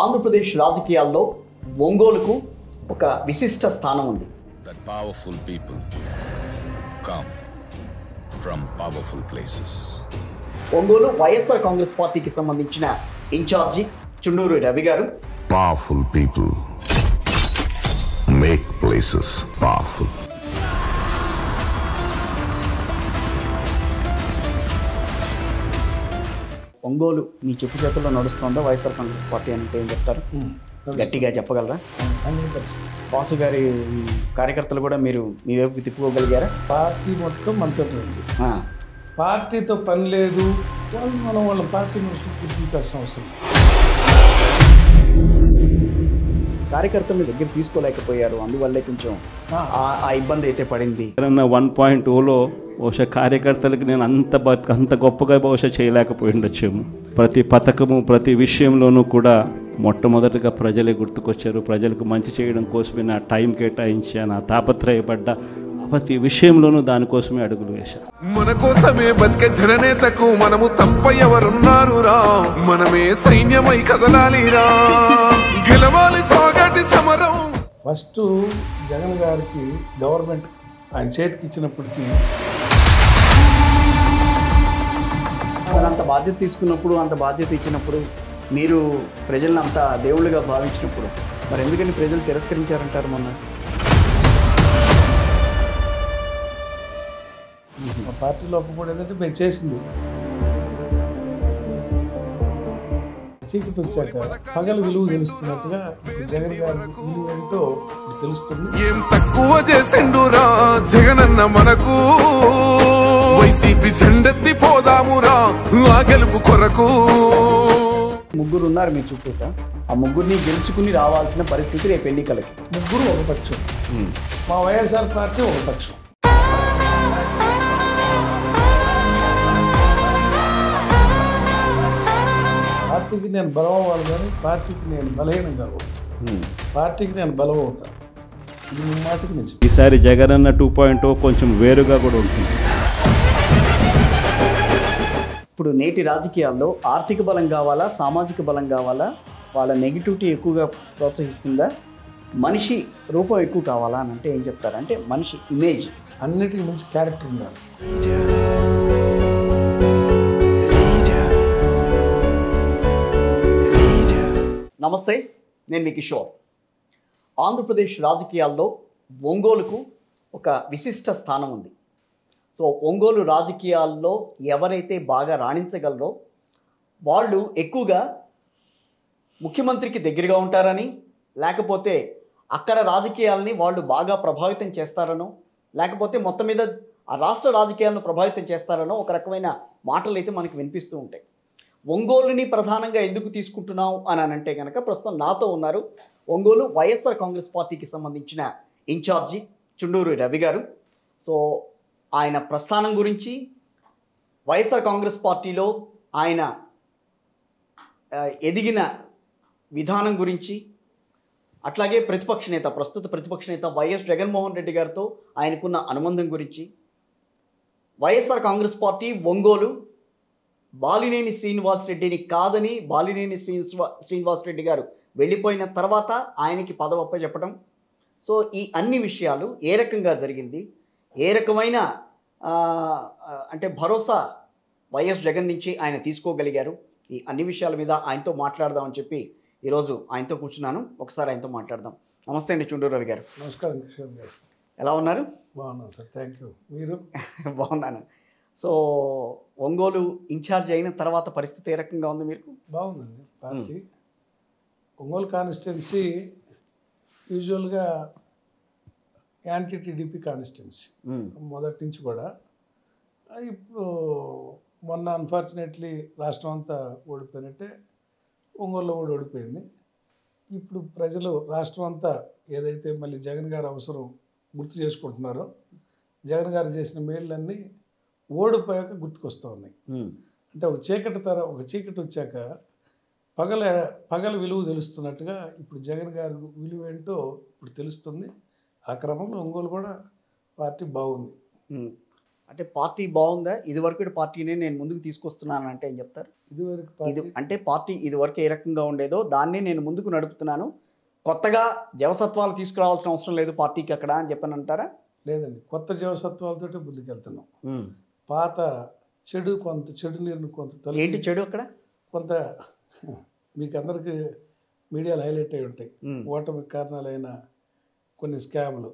ఆంధ్రప్రదేశ్ రాజకీయాల్లో ఒంగోలుకు ఒక విశిష్ట స్థానం ఉంది. That powerful people come from powerful places. Ongole YSR Congress పార్టీకి సంబంధించిన ఇన్ఛార్జి చుండూరు రవి గారు. Powerful people make places powerful. Ongole మీ చుట్టూ చేతుల్లో నడుస్తుందా వైఎస్ఆర్ కాంగ్రెస్ పార్టీ అంటే ఏం చెప్తారు? గట్టిగా చెప్పగలరా? వాసు గారి కార్యకర్తలు కూడా మీరు మీ వైపు తిప్పుకోగలిగారా? పార్టీ మొత్తం మనతో ఉంది. పార్టీతో పని లేదు, మనం వాళ్ళ పార్టీ గుర్తించాల్సిన అవసరం. కార్యకర్తల దగ్గర తీసుకోలేకపోయారు, అందువల్లే కొంచెం ఆ ఇబ్బంది అయితే పడింది. 1.0లో బహుశా కార్యకర్తలకు నేను అంత గొప్పగా బహుశా చేయలేకపోయిండొచ్చేమో. ప్రతి పథకము ప్రతి విషయంలోనూ కూడా మొట్టమొదటిగా ప్రజలే గుర్తుకొచ్చారు. ప్రజలకు మంచి చేయడం కోసమే నా టైం కేటాయించా, నా తాపత్రయపడ్డ ప్రతి విషయంలోనూ దానికోసమే అడుగులు వేశాను. మన కోసమే బతికే జననేతకు మనము తప్ప ఎవరున్నారు రా, మనమే సైన్యమై కదలాలిరా, గెలవాలి సాగటి సమరం. ఫస్ట్ జగన్ గారికి గవర్నమెంట్ ఆయన చేతికి ఇచ్చినప్పటికీ అంత బాధ్యత తీసుకున్నప్పుడు, అంత బాధ్యత ఇచ్చినప్పుడు, మీరు ప్రజలను అంత దేవుళ్ళుగా భావించినప్పుడు మరి ఎందుకని ప్రజలు తిరస్కరించారంటారు? మొన్న మా పార్టీ లోపల కూడా ఏంటంటే మేము చేసింది చీకటి వచ్చాక పగల విలువ తెలుస్తున్నట్టుగా జగన్ గారి విలువ ఏంటో తెలుస్తుంది. ఏం తక్కువ చేసిండురా జగనన్న మనకు, వైసీపీ జెండెత్తి పోదామురా ఆ గెలుపు కొరకు. ముగ్గురు ఉన్నారు మీ చుట్టూత, ఆ ముగ్గురిని గెలుచుకుని రావాల్సిన పరిస్థితి రేపు ఎన్నికలకి. ముగ్గురు ఒక పక్షం, మా వైఎస్ఆర్ పార్టీ ఒక పక్షం. పార్టీకి నేను బలం అవ్వాలి కానీ పార్టీకి నేను బలహీనం కావాలి. పార్టీకి నేను బలం అవుతాను. ఇది మీ మాటకి నిజం. ఈసారి జగనన్న 2.0 కొంచెం వేరుగా కూడా ఉంటుంది. ఇప్పుడు నేటి రాజకీయాల్లో ఆర్థిక బలం కావాలా, సామాజిక బలం కావాలా, వాళ్ళ నెగిటివిటీ ఎక్కువగా ప్రోత్సహిస్తుందా, మనిషి రూపం ఎక్కువ కావాలా అని అంటే ఏం చెప్తారు? అంటే మనిషి ఇమేజ్ అన్నిటికీ మంచి క్యారెక్టర్ ఉండాలి. నమస్తే, నేను మీ కిషోర్. ఆంధ్రప్రదేశ్ రాజకీయాల్లో ఒంగోలుకు ఒక విశిష్ట స్థానం ఉంది. సో ఒంగోలు రాజకీయాల్లో ఎవరైతే బాగా రాణించగలరో వాళ్ళు ఎక్కువగా ముఖ్యమంత్రికి దగ్గరగా ఉంటారని, లేకపోతే అక్కడ రాజకీయాలని వాళ్ళు బాగా ప్రభావితం చేస్తారనో, లేకపోతే మొత్తం మీద ఆ రాష్ట్ర రాజకీయాలను ప్రభావితం చేస్తారనో ఒక రకమైన మాటలు అయితే మనకు వినిపిస్తూ ఉంటాయి. ఒంగోలుని ప్రధానంగా ఎందుకు తీసుకుంటున్నాం అని అంటే కనుక ప్రస్తుతం నాతో ఉన్నారు ఒంగోలు వైఎస్ఆర్ కాంగ్రెస్ పార్టీకి సంబంధించిన ఇన్ఛార్జి చుండూరు రవి గారు. సో ఆయన ప్రస్థానం గురించి, వైఎస్ఆర్ కాంగ్రెస్ పార్టీలో ఆయన ఎదిగిన విధానం గురించి, అట్లాగే ప్రస్తుత ప్రతిపక్ష నేత వైఎస్ జగన్మోహన్ రెడ్డి గారితో ఆయనకున్న అనుబంధం గురించి, వైఎస్ఆర్ కాంగ్రెస్ పార్టీ ఒంగోలు బాలినేని శ్రీనివాసరెడ్డిని కాదని బాలినేని శ్రీనివాసరెడ్డి గారు వెళ్ళిపోయిన తర్వాత ఆయనకి పదవప్ప చెప్పడం, సో ఈ అన్ని విషయాలు ఏ రకంగా జరిగింది, ఏ రకమైన అంటే భరోసా వైఎస్ జగన్ నుంచి ఆయన తీసుకోగలిగారు, ఈ అన్ని విషయాల మీద ఆయనతో మాట్లాడదామని చెప్పి ఈరోజు ఆయనతో కూర్చున్నాను. ఒకసారి ఆయనతో మాట్లాడదాం. నమస్తే అండి చుండూరు రవి గారు. నమస్కారం కిషోర్ గారు. ఎలా ఉన్నారు? బాగున్నాను సార్, థ్యాంక్ యూ. మీరు? బాగున్నాను. సో ఒంగోలు ఇన్ఛార్జ్ అయిన తర్వాత పరిస్థితి ఏ రకంగా ఉంది మీకు? బాగుందండి. పార్టీ ఒంగోలు కాన్స్టిట్యున్సీ యూజువల్గా యాంటీ టీడీపీ కాన్స్టిట్యున్సీ మొదటి నుంచి కూడా. ఇప్పుడు మొన్న అన్ఫార్చునేట్లీ రాష్ట్రం అంతా ఓడిపోయినట్టే ఒంగోలులో కూడా ఓడిపోయింది. ఇప్పుడు ప్రజలు రాష్ట్రం అంతా ఏదైతే మళ్ళీ జగన్ గారి అవసరం గుర్తు చేసుకుంటున్నారో, జగన్ గారు చేసిన మేళ్ళన్నీ ఓడిపోయాక గుర్తుకొస్తూ ఉన్నాయి. అంటే ఒక చీకటి వచ్చాక పగల విలువ తెలుస్తున్నట్టుగా ఇప్పుడు జగన్ గారి విలువ ఏంటో ఇప్పుడు తెలుస్తుంది. ఆ క్రమంలో ఒంగోలు కూడా పార్టీ బాగుంది. అంటే పార్టీ బాగుందా, ఇదివరకు పార్టీనే నేను ముందుకు తీసుకొస్తున్నాను అంటే ఏం చెప్తారు? ఇదివరకు ఇది అంటే పార్టీ ఇదివరకు ఏ రకంగా ఉండేదో దాన్ని నేను ముందుకు నడుపుతున్నాను, కొత్తగా జవసత్వాలు తీసుకురావాల్సిన అవసరం లేదు పార్టీకి అక్కడ అని చెప్పని అంటారా? లేదండి, కొత్త జీవసత్వాలతోటి ముందుకెళ్తున్నాం. పాత కొంత చెడు నీరుని కొంత ఏంటి చెడు అక్కడ? కొంత మీకు అందరికీ మీడియాలో హైలైట్ అయి ఉంటాయి. ఓటమికి కారణాలైన కొన్ని స్కామ్లు,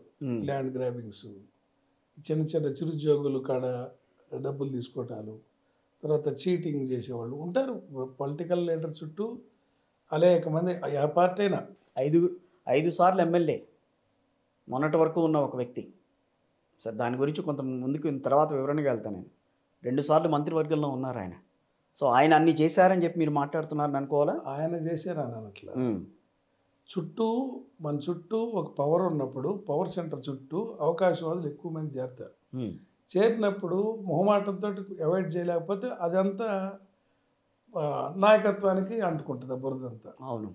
ల్యాండ్ గ్రాబింగ్స్, చిన్న చిన్న చిరుద్యోగులు కాడ డబ్బులు తీసుకోవటాలు, తర్వాత చీటింగ్ చేసేవాళ్ళు ఉంటారు. పొలిటికల్ లీడర్ చుట్టూ అనేక మంది, ఆ పార్టీ అయినా 5 సార్లు ఎమ్మెల్యే మొన్నటి వరకు ఉన్న ఒక వ్యక్తి. సరే, దాని గురించి కొంత ముందుకు తర్వాత వివరణగా వెళ్తాను. నేను 2 సార్లు మంత్రివర్గంలో ఉన్నారు ఆయన. సో ఆయన అన్ని చేశారని చెప్పి మీరు మాట్లాడుతున్నారని అనుకోవాలా? ఆయన చేశారు అని అట్లా మన చుట్టూ ఒక పవర్ ఉన్నప్పుడు, పవర్ సెంటర్ చుట్టూ అవకాశవాదులు ఎక్కువ మంది చేరుతారు. చేరినప్పుడు మొహమాటంతో అవాయిడ్ చేయలేకపోతే అదంతా నాయకత్వానికి అంటుకుంటుంది బురదంతా. అవును,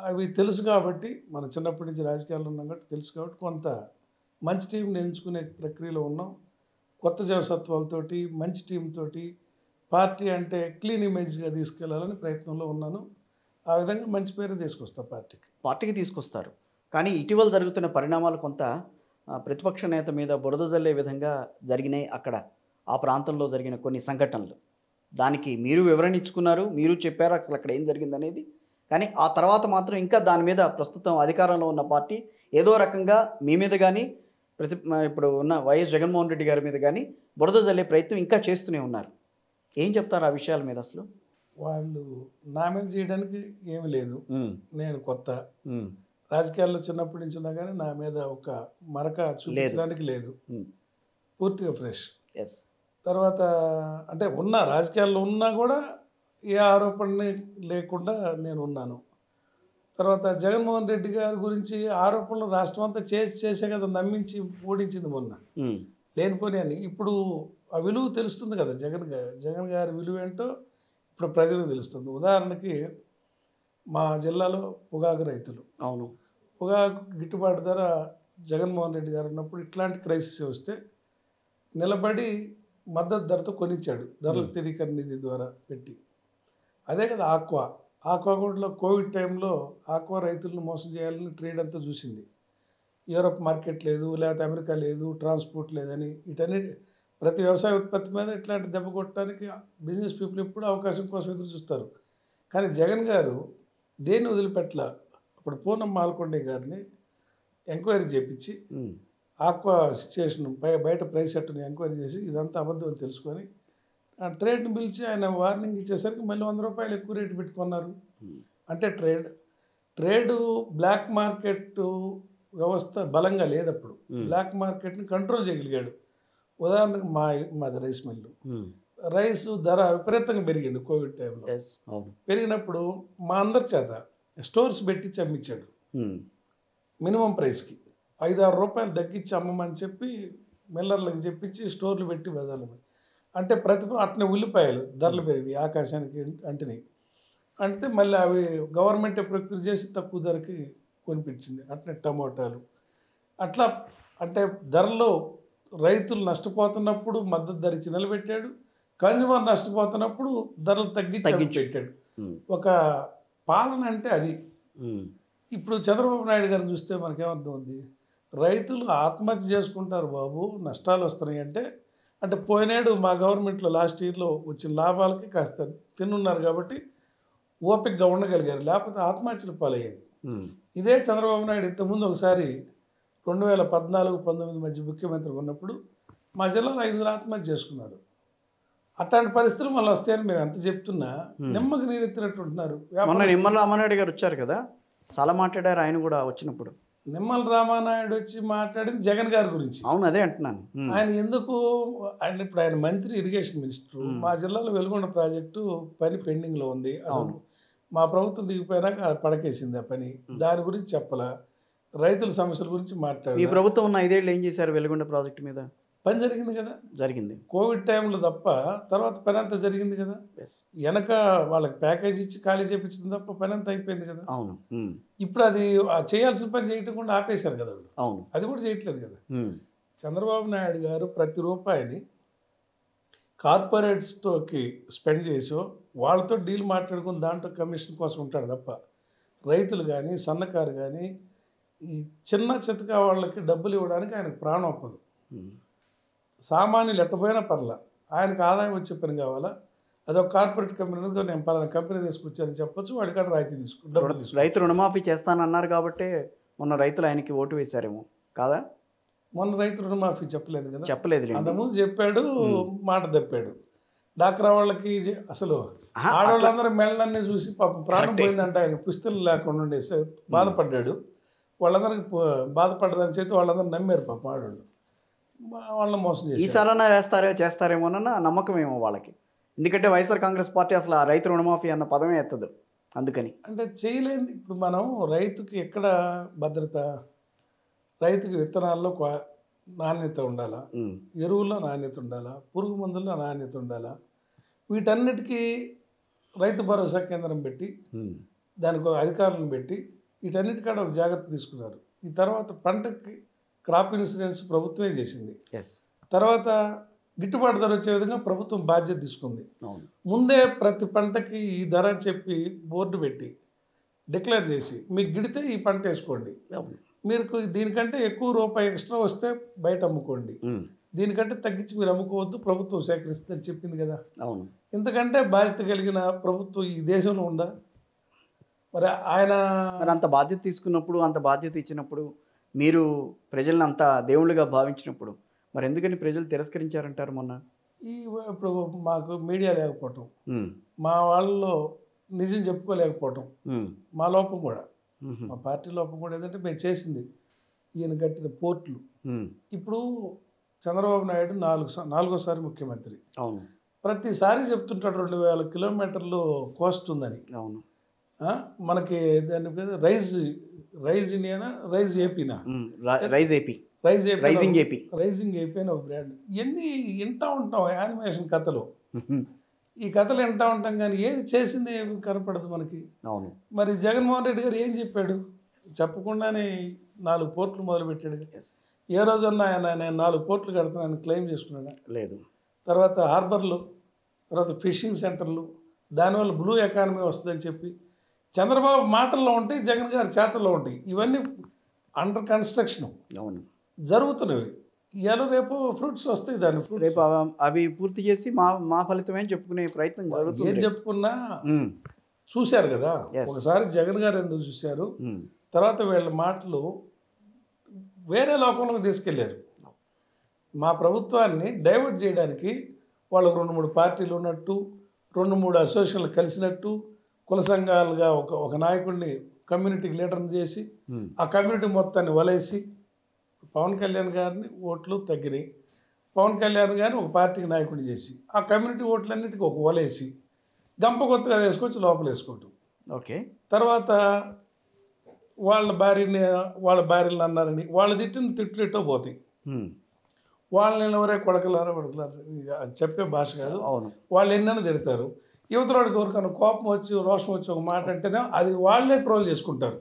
అవి తెలుసు కాబట్టి, మనం చిన్నప్పటి నుంచి రాజకీయాల్లో ఉన్నాం కాబట్టి తెలుసు కాబట్టి కొంత మంచి టీంని ఎంచుకునే ప్రక్రియలో ఉన్నాం. కొత్త జవసత్వాలతోటి మంచి టీంతోటి పార్టీ అంటే క్లీన్ ఇమేజ్గా తీసుకెళ్లాలని ప్రయత్నంలో ఉన్నాను. ఆ విధంగా మంచి పేరు తీసుకొస్తా పార్టీకి తీసుకొస్తారు. కానీ ఇటీవల జరుగుతున్న పరిణామాలు కొంత ప్రతిపక్ష నేత మీద బురద జల్లే విధంగా జరిగినాయి. అక్కడ ఆ ప్రాంతంలో జరిగిన కొన్ని సంఘటనలు, దానికి మీరు వివరణ ఇచ్చుకున్నారు, మీరు చెప్పారు అసలు అక్కడ ఏం జరిగిందనేది. కానీ ఆ తర్వాత మాత్రం ఇంకా దాని మీద ప్రస్తుతం అధికారంలో ఉన్న పార్టీ ఏదో రకంగా మీ మీద కానీ ఇప్పుడు ఉన్న వైఎస్ జగన్మోహన్ రెడ్డి గారి మీద కానీ బురద జల్లే ప్రయత్నం ఇంకా చేస్తూనే ఉన్నారు. ఏం చెప్తారు ఆ విషయాల మీద? అసలు వాళ్ళు నా మీద చేయడానికి ఏమి లేదు. నేను కొత్త రాజకీయాల్లో చిన్నప్పటి నుంచి ఉన్నా కానీ నా మీద ఒక మరక చూపించడానికి లేదు. పూర్తిగా ఫ్రెష్. తర్వాత అంటే రాజకీయాల్లో ఉన్నా కూడా ఏ ఆరోపణ లేకుండా నేను ఉన్నాను. తర్వాత జగన్మోహన్ రెడ్డి గారి గురించి ఆరోపణలు రాష్ట్రం అంతా చేసే కదా నమ్మించి ఓడించింది మొన్న లేనిపోని అని. ఇప్పుడు ఆ విలువ తెలుస్తుంది కదా, జగన్ గారి విలువ ఏంటో ఇప్పుడు ప్రజలకు తెలుస్తుంది. ఉదాహరణకి మా జిల్లాలో పొగాకు రైతులు, పొగాకు గిట్టుబాటు ధర జగన్మోహన్ రెడ్డి గారు ఉన్నప్పుడు ఇట్లాంటి క్రైసిస్ వస్తే నిలబడి మద్దతు ధరతో కొనిచ్చాడు, ధరల స్థిరీకరణ నిధి ద్వారా పెట్టి. అదే కదా ఆక్వా కూడా కోవిడ్ టైంలో ఆక్వా రైతులను మోసం చేయాలని ట్రేడ్ అంతా చూసింది. యూరప్ మార్కెట్ లేదు, లేకపోతే అమెరికా లేదు, ట్రాన్స్పోర్ట్ లేదని ఇటన్నిటి ప్రతి వ్యవసాయ ఉత్పత్తి మీద ఇట్లాంటి దెబ్బ కొట్టడానికి బిజినెస్ పీపుల్ ఎప్పుడు అవకాశం కోసం ఎదురు చూస్తారు. కానీ జగన్ గారు దేన్ని వదిలిపెట్టల. అప్పుడు పూనం మాల్కొండే గారిని ఎంక్వైరీ చేయించి ఆక్వా సిచ్యుయేషన్ బయట ప్రైస్ ఎట్టుని ఎంక్వైరీ చేసి ఇదంతా అబద్ధం అని తెలుసుకొని ట్రేడ్ని పిలిచి ఆయన వార్నింగ్ ఇచ్చేసరికి మళ్ళీ 100 రూపాయలు ఎక్కువ రేటు పెట్టుకున్నారు. అంటే ట్రేడు బ్లాక్ మార్కెట్ వ్యవస్థ బలంగా లేదప్పుడు. బ్లాక్ మార్కెట్ని కంట్రోల్ చేయగలిగాడు. ఉదాహరణకు మాది రైస్ మిల్లు, రైస్ ధర విపరీతంగా పెరిగింది కోవిడ్ టైంలో. పెరిగినప్పుడు మా అందరి చేత స్టోర్స్ పెట్టించి అమ్మించాడు. మినిమం ప్రైస్కి 5-6 రూపాయలు తగ్గించి అమ్మమని చెప్పి మిల్లర్లకు చెప్పించి స్టోర్లు పెట్టి బజార్లు. అంటే అట్నే ఉల్లిపాయలు ధరలు పెరిగి ఆకాశానికి అంటే మళ్ళీ అవి గవర్నమెంటే ప్రొక్యూర్ చేసి తక్కువ ధరకి కొనిపించింది. అట్నే టమోటాలు అట్లా. అంటే ధరలో రైతులు నష్టపోతున్నప్పుడు మద్దతు ధర ఇచ్చి నిలబెట్టాడు, కన్జ్యూమర్ నష్టపోతున్నప్పుడు ధరలు తగ్గించి పెట్టాడు. ఒక పాలన అంటే అది. ఇప్పుడు చంద్రబాబు నాయుడు గారిని చూస్తే మనకేమర్థం ఉంది, రైతులు ఆత్మహత్య చేసుకుంటారు బాబు, నష్టాలు వస్తున్నాయి అంటే పోయినాడు మా గవర్నమెంట్లో లాస్ట్ ఇయర్లో వచ్చిన లాభాలకి కాస్త తిన్నున్నారు కాబట్టి ఓపికగా ఉండగలిగారు, లేకపోతే ఆత్మహత్యలు పాలయ్యేది. ఇదే చంద్రబాబు నాయుడు ఇంతకుముందు ఒకసారి 2014-19 మధ్య ముఖ్యమంత్రి ఉన్నప్పుడు మా జిల్లాలో 5 ఆత్మహత్య చేసుకున్నారు. అట్లాంటి పరిస్థితులు మళ్ళీ వస్తాయని మేము ఎంత చెప్తున్నా నిమ్మకి నీరెత్తినట్టు ఉంటున్నారు. నిమ్మల రామానాయుడు గారు వచ్చారు కదా, చాలా మాట్లాడారు ఆయన కూడా వచ్చినప్పుడు. నిమ్మల రామానాయుడు వచ్చి మాట్లాడింది జగన్ గారి గురించి. అవును, అదే అంటున్నాను. ఆయన ఎందుకు ఇప్పుడు ఆయన మంత్రి, ఇరిగేషన్ మినిస్టర్. మా జిల్లాలో వెలుగొండ ప్రాజెక్టు పని పెండింగ్లో ఉంది. అసలు మా ప్రభుత్వం దిగిపోయినాక పడకేసింది ఆ పని. దాని గురించి చెప్పలా, రైతుల సమస్యల గురించి మాట్లాడారు. ఈ ప్రభుత్వం ఉన్న 5 ఏళ్ళు ఏం చేశారు వెలుగొండ ప్రాజెక్టు మీద? పని జరిగింది కదా, జరిగింది కోవిడ్ టైంలో తప్ప. తర్వాత పని అంతా జరిగింది కదా, వెనక వాళ్ళకి ప్యాకేజ్ ఇచ్చి ఖాళీ చేయించింది తప్ప పని అంతా అయిపోయింది కదా. అవును. ఇప్పుడు అది చేయాల్సిన పని చేయటం కూడా ఆపేశారు కదా. అవును, అది కూడా చేయట్లేదు కదా. చంద్రబాబు నాయుడు గారు ప్రతి రూపాయిని కార్పొరేట్స్తోకి స్పెండ్ చేసో వాళ్ళతో డీల్ మాట్లాడుకుని దాంట్లో కమిషన్ కోసం ఉంటాడు తప్ప రైతులు కానీ సన్నకారు కానీ ఈ చిన్న చితకా వాళ్ళకి డబ్బులు ఇవ్వడానికి ఆయనకు ప్రాణం ఒప్పదు. సామాన్యులు ఎట్టపోయినా పర్లా, ఆయనకు ఆదాయం వచ్చే పని కావాలా, అదొక కార్పొరేట్ కంపెనీ నేను పలానా కంపెనీ తీసుకొచ్చానని చెప్పొచ్చు, వాడి కాడ రాయితీ డబ్బులు తీసుకు. రైతు రుణమాఫీ చేస్తానన్నారు కాబట్టి మొన్న రైతులు ఆయనకి ఓటు వేశారేమో కాదా? మొన్న రైతు రుణమాఫీ చెప్పలేదు కదా, చెప్పలేదు. అంతకుముందు చెప్పాడు, మాట తప్పాడు. డాక్రా వాళ్ళకి అసలు ఆడవాళ్ళందరూ మెళ్ళన్నీ చూసి పాపం ప్రాణం పోయిందంటే ఆయన పుస్తలు లేకుండా ఉండేసి బాధపడ్డాడు. వాళ్ళందరికీ బాధపడ్డదని చేతి వాళ్ళందరూ నమ్మారు పాపం ఆడవాళ్ళు, వాళ్ళని మోసం చేశారు. ఈసారైనా చేస్తారేమోనన్న నమ్మకం ఏమో వాళ్ళకి. ఎందుకంటే వైఎస్ఆర్ కాంగ్రెస్ పార్టీ అసలు ఆ రైతు రుణమాఫీ అన్న పదమే ఎత్తదు అందుకని. అంటే చేయలేదు. ఇప్పుడు మనం రైతుకి ఎక్కడ భద్రత, రైతుకి విత్తనాల్లో నాణ్యత ఉండాలా, ఎరువుల్లో నాణ్యత ఉండాలా, పురుగు మందుల్లో నాణ్యత ఉండాలా, వీటన్నిటికీ రైతు భరోసా కేంద్రం పెట్టి దానికి అధికారులను పెట్టి వీటన్నిటికాడ ఒక జాగ్రత్త తీసుకున్నారు. ఈ తర్వాత పంటకి క్రాప్ ఇన్సూరెన్స్ ప్రభుత్వమే చేసింది. తర్వాత గిట్టుబాటు ధర వచ్చే విధంగా ప్రభుత్వం బాధ్యత తీసుకుంది. ముందే ప్రతి పంటకి ఈ ధర అని చెప్పి బోర్డు పెట్టి డిక్లేర్ చేసి మీకు గిడితే ఈ పంట వేసుకోండి, మీరు దీనికంటే ఎక్కువ రూపాయి ఎక్స్ట్రా వస్తే బయట అమ్ముకోండి, దీనికంటే తగ్గించి మీరు అమ్ముకోవద్దు, ప్రభుత్వం సేకరిస్తుందని చెప్పింది కదా. అవును. ఇంతకంటే బాధ్యత కలిగిన ప్రభుత్వం ఈ దేశంలో ఉందా? మరి ఆయన అంత బాధ్యత తీసుకున్నప్పుడు, అంత బాధ్యత ఇచ్చినప్పుడు, మీరు ప్రజలను అంత దేవుళ్ళుగా భావించినప్పుడు మరి ఎందుకని ప్రజలు తిరస్కరించారంటారు మొన్న? ఇప్పుడు మాకు మీడియా లేకపోవటం, మా వాళ్ళలో నిజం చెప్పుకోలేకపోవటం మా లోపం కూడా, మా పార్టీ లోపం కూడా. ఏంటంటే మేము చేసింది ఈయన కట్టిన పోర్టులు. ఇప్పుడు చంద్రబాబు నాయుడు నాలుగోసారి ముఖ్యమంత్రి. అవును. ప్రతిసారి చెప్తుంటాడు 2000 కిలోమీటర్లు కోస్ట్ ఉందని. అవును. మనకి దాని పేరు రైజ్ ఇండియానా, రైజ్ ఏపీనా, రైజింగ్ ఏపీ అని ఒక బ్రాండ్. ఇవన్నీ వింటూ ఉంటాం, యానిమేషన్ కథలు. ఈ కథలు వింటూ ఉంటాం కానీ ఏది చేసింది ఏమి కనపడదు మనకి. అవును. మరి జగన్మోహన్ రెడ్డి గారు ఏం చెప్పాడు? చెప్పకుండానే 4 పోర్టులు మొదలుపెట్టాడు. ఏ రోజన్నా నేను 4 పోర్టులు కడతానని క్లెయిమ్ చేసుకున్నాడా? లేదు. తర్వాత హార్బర్లు, తర్వాత ఫిషింగ్ సెంటర్లు, దానివల్ల బ్లూ ఎకానమీ వస్తుందని చెప్పి చంద్రబాబు మాటల్లో ఉంటాయి, జగన్ గారి చేతల్లో ఉంటాయి. ఇవన్నీ అండర్ కన్స్ట్రక్షన్. అవును, జరుగుతున్నవి. ఇవాళ రేపు ఫ్రూట్స్ వస్తాయి, దాని రేపు అవి పూర్తి చేసి మా ఫలితమే చెప్పుకునే ప్రయత్నం జరుగుతుంది. ఏం చెప్పుకున్నా చూశారు కదా. ఒకసారి జగన్ గారు ఎందుకు చూశారు, తర్వాత వీళ్ళ మాటలు వేరే లోకంలోకి తీసుకెళ్లారు. మా ప్రభుత్వాన్ని డైవర్ట్ చేయడానికి వాళ్ళకు 2-3 పార్టీలు ఉన్నట్టు, 2-3 అసోసియేషన్లు కలిసినట్టు, కుల సంఘాలుగా ఒక నాయకుడిని కమ్యూనిటీకి లీడర్ని చేసి ఆ కమ్యూనిటీ మొత్తాన్ని వలేసి పవన్ కళ్యాణ్ గారిని ఓట్లు తగ్గినాయి. పవన్ కళ్యాణ్ గారిని ఒక పార్టీకి నాయకుడిని చేసి ఆ కమ్యూనిటీ ఓట్లన్నిటికీ ఒక వలేసి గంప కొత్తగా వేసుకొచ్చి లోపల వేసుకోవటం. ఓకే. తర్వాత వాళ్ళ భార్యలు అన్నారని వాళ్ళు తిట్టిన తిట్లు ఇట్టో పోతాయి. వాళ్ళని ఎవరే కొడకలారా చెప్పే భాష కాదు. వాళ్ళు ఎన్నైనా తిడతారు. యువతరాడికి ఎవరికైనా కోపం వచ్చి రోషం వచ్చి ఒక మాట అంటేనే అది వాళ్ళే ట్రోల్ చేసుకుంటారు.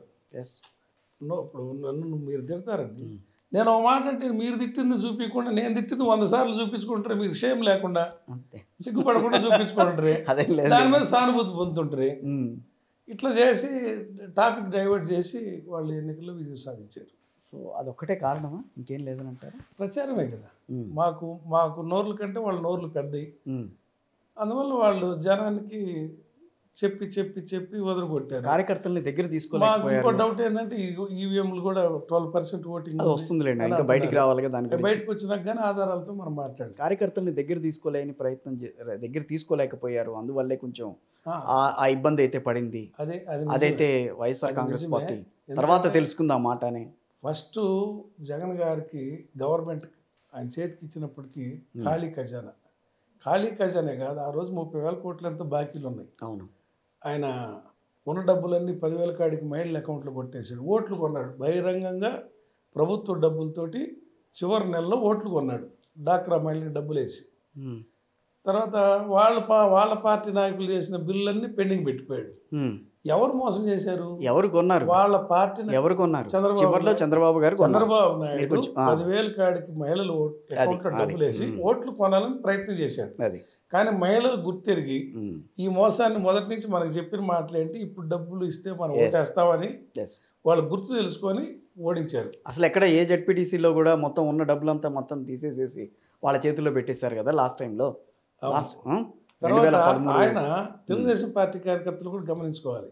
ఇప్పుడు నన్ను మీరు తిడతారండి, నేను ఒక మాట అంటే మీరు తిట్టింది చూపించకుండా నేను తిట్టింది 100 సార్లు చూపించుకుంటారు. మీకు విషయం లేకుండా సిగ్గుపడకుండా చూపించుకుంటారు, దాని మీద సానుభూతి పొందుతుంటారు. ఇట్లా చేసి టాపిక్ డైవర్ట్ చేసి వాళ్ళు ఎన్నికల్లో విజయం సాధించారు. సో అదొక్కటే కారణమా, ఇంకేం లేదని అంటారు? ప్రచారమే కదా. మాకు నోర్ల కంటే వాళ్ళ నోర్లు పెద్దవి. అందువల్ల వాళ్ళు జనానికి చెప్పి చెప్పి చెప్పి వదిలికొట్టారు. కార్యకర్తల్ని దగ్గర తీసుకోలేకపోయారు. ఇంకో డౌట్ ఏంటంటే ఈవీఎంలు కూడా 12% ఓటింగ్ వస్తుందిలేండి, ఇంకా బయటికి రావాలి కదా. బయటకు వచ్చినాక కానీ ఆధారాలతో మనం మాట్లాడాలి. కార్యకర్తల్ని దగ్గర దగ్గర తీసుకోలేకపోయారు, అందువల్లే కొంచెం ఆ ఇబ్బంది అయితే పడింది. అదైతే వైఎస్ఆర్ కాంగ్రెస్ పార్టీ తర్వాత తెలుసుకుందాం మాటనే. ఫస్ట్ జగన్ గారికి గవర్నమెంట్ ఆయన చేతికి ఇచ్చినప్పటికీ ఖాళీ ఖజానే కాదు, ఆ రోజు 30,000 కోట్లంతా బాకీలు ఉన్నాయి. అవును. ఆయన ఉన్న డబ్బులన్నీ 10,000 కాడికి మహిళల అకౌంట్లో కొట్టేశాడు. ఓట్లు కొన్నాడు బహిరంగంగా, ప్రభుత్వ డబ్బులతోటి చివరి నెలలో ఓట్లు కొన్నాడు డాక్రా మహిళకి డబ్బులు వేసి. తర్వాత వాళ్ళ పార్టీ నాయకులు చేసిన బిల్లులన్నీ పెండింగ్ పెట్టిపోయాడు. ఎవరు మోసం చేశారు? ఎవరు కొన్నారు? వాళ్ళ పార్టీని ఎవరు కొన్నారు? చంద్రబాబు చివరిలో చంద్రబాబు గారు కొన్నారు. చంద్రబాబు నాయుడు కొంచెం, 10,000 కాడికి మహిళలు అకౌంట్లో డబ్బులు వేసి ఓట్లు కొనాలని ప్రయత్నం చేశాడు. అది కానీ మహిళలు గుర్తెరిగి ఈ మోసాన్ని మొదటి నుంచి మనకు చెప్పిన మాటలేంటి, ఇప్పుడు డబ్బులు ఇస్తే మనం ఓటేస్తామని yes. వాళ్ళు గుర్తు తెలుసుకొని ఓడించారు. అసలు ఎక్కడ ఏ జడ్పీటీసీలో కూడా మొత్తం ఉన్న డబ్బులంతా మొత్తం తీసేసేసి వాళ్ళ చేతుల్లో పెట్టేశారు కదా లాస్ట్ టైంలో. లాస్ట్ తర్వాత ఆయన తెలుగుదేశం పార్టీ కార్యకర్తలు కూడా గమనించుకోవాలి.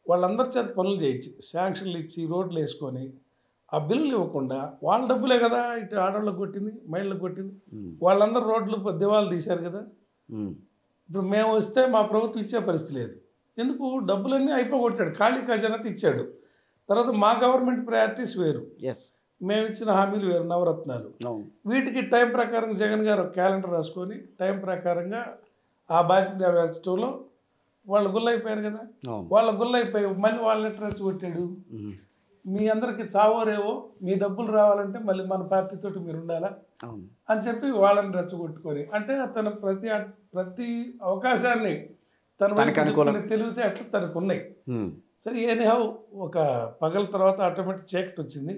వాళ్ళందరి చేత పనులు చేయించి శాంక్షన్లు ఇచ్చి రోడ్లు వేసుకొని ఆ బిల్లులు ఇవ్వకుండా వాళ్ళ డబ్బులే కదా ఇటు ఆడవాళ్ళకి కొట్టింది, మహిళలకు కొట్టింది. వాళ్ళందరూ రోడ్లు దివాలు తీశారు కదా. ఇప్పుడు మేము వస్తే మా ప్రభుత్వం ఇచ్చే పరిస్థితి లేదు. ఎందుకు? డబ్బులన్నీ అయిపోగొట్టాడు, ఖాళీ ఖజానాతో ఇచ్చాడు. తర్వాత మా గవర్నమెంట్ ప్రయారిటీస్ వేరు, మేము ఇచ్చిన హామీలు వేరు, నవరత్నాలు. వీటికి టైం ప్రకారం జగన్ గారు క్యాలెండర్ రాసుకొని టైం ప్రకారంగా ఆ బాధ్యత నెరవేర్చడంలో వాళ్ళు గుల్లైపోయారు కదా. వాళ్ళ గుల్లైపోయి మళ్ళీ వాళ్ళ లెటర్ రాసి కొట్టాడు. మీ అందరికి చావోరేవో, మీ డబ్బులు రావాలంటే మళ్ళీ మన పార్టీతోటి మీరు ఉండాలా అని చెప్పి వాళ్ళని రెచ్చగొట్టుకొని, అంటే తన ప్రతి అవకాశాన్ని తన తెలివితే అట్లా తనకు ఉన్నాయి. సరే ఏనిహౌ ఒక పగల తర్వాత ఆటోమేటిక్ చీకటి వచ్చింది.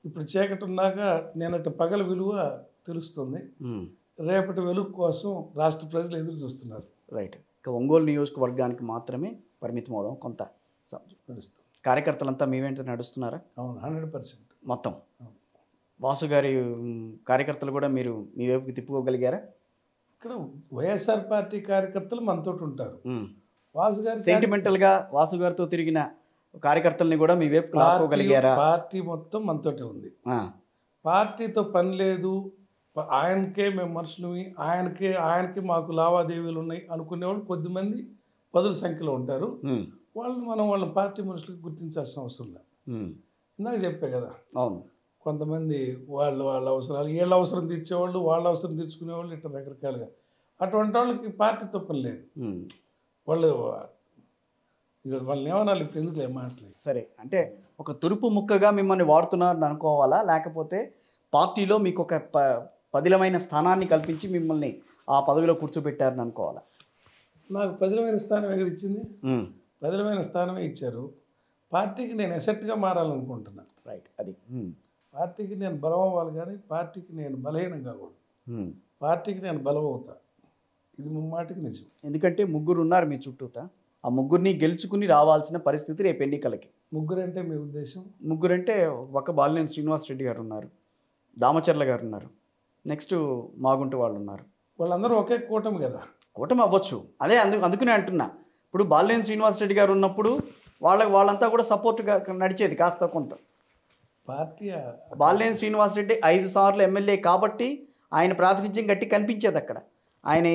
ఇప్పుడు చీకటి ఉన్నాక నేనట్టు పగల విలువ తెలుస్తుంది. రేపటి వెలుగు కోసం రాష్ట్ర ప్రజలు ఎదురు చూస్తున్నారు. రైట్. ఇక ఒంగోలు నియోజకవర్గానికి మాత్రమే పరిమితం అవుదాం. కొంత నడుస్తుంది. కార్యకర్తలంతా మీ వెంట నడుస్తున్నారా? అవును, 100% మొత్తం. వాసు గారి కార్యకర్తలు కూడా మీరు మీ వైపుకి తిప్పుకోగలిగారా? ఇక్కడ వైఎస్ఆర్ పార్టీ కార్యకర్తలు మనతో ఉంటారు. వాసు గారి సెంటిమెంటల్గా వాసు గారితో తిరిగిన కార్యకర్తల్ని కూడా మీ వైపు లాక్కోగలిగారా? పార్టీ మొత్తం మనతోటే ఉంది. పార్టీతో పని లేదు, ఆయనకే మేము మనుషులు, ఆయనకి మాకు లావాదేవీలు ఉన్నాయి అనుకునేవాళ్ళు కొద్దిమంది పదుల సంఖ్యలో ఉంటారు. వాళ్ళని పార్టీ మనుషులకు గుర్తించాల్సిన అవసరం లేదు. ఇందాక చెప్పే కదా, అవును, కొంతమంది వాళ్ళ అవసరాలు, వీళ్ళ అవసరం తీర్చేవాళ్ళు, వాళ్ళ అవసరం తీర్చుకునేవాళ్ళు, ఇట్లా రకరకాలుగా. అటువంటి వాళ్ళకి పార్టీతో పని లేదు. వాళ్ళు వాళ్ళని ఏమనాలి, ఇప్పుడు ఎందుకు మాట్లాడలేదు. సరే, అంటే ఒక తురుపు ముక్కగా మిమ్మల్ని వాడుతున్నారని అనుకోవాలా, లేకపోతే పార్టీలో మీకు ఒక పదిలమైన స్థానాన్ని కల్పించి మిమ్మల్ని ఆ పదవిలో కూర్చోబెట్టారని అనుకోవాలా? నాకు పదిలమైన స్థానం ఎక్కడ ఇచ్చింది? పదిలమైన స్థానమే ఇచ్చారు. పార్టీకి నేను ఎసెట్గా మారాలనుకుంటున్నా. రైట్. అది పార్టీకి నేను బలం అవ్వాలి, కానీ పార్టీకి నేను బలహీనం కాకూడదు. పార్టీకి నేను బలం అవుతా, ఇది ముమ్మాటికి నిజం. ఎందుకంటే ముగ్గురు ఉన్నారు మీ చుట్టూతా. ఆ ముగ్గురిని గెలుచుకుని రావాల్సిన పరిస్థితి రేపు ఎన్నికలకి. ముగ్గురంటే మీ ఉద్దేశం? ముగ్గురంటే ఒక బాలినేని శ్రీనివాసరెడ్డి గారు ఉన్నారు, దామచర్ల గారు ఉన్నారు, నెక్స్ట్ మాగుంట వాళ్ళు ఉన్నారు. వాళ్ళందరూ ఒకే కూటమి కదా. కూటమి అవ్వచ్చు, అదే అందుకనే అంటున్నా. ఇప్పుడు బాలినేని శ్రీనివాసరెడ్డి గారు ఉన్నప్పుడు వాళ్ళంతా కూడా సపోర్ట్గా నడిచేది కాస్త కొంత. పార్టీ బాలినేని శ్రీనివాసరెడ్డి 5 సార్లు ఎమ్మెల్యే కాబట్టి ఆయన ప్రాతినిధ్యం గట్టి కనిపించేది అక్కడ. ఆయన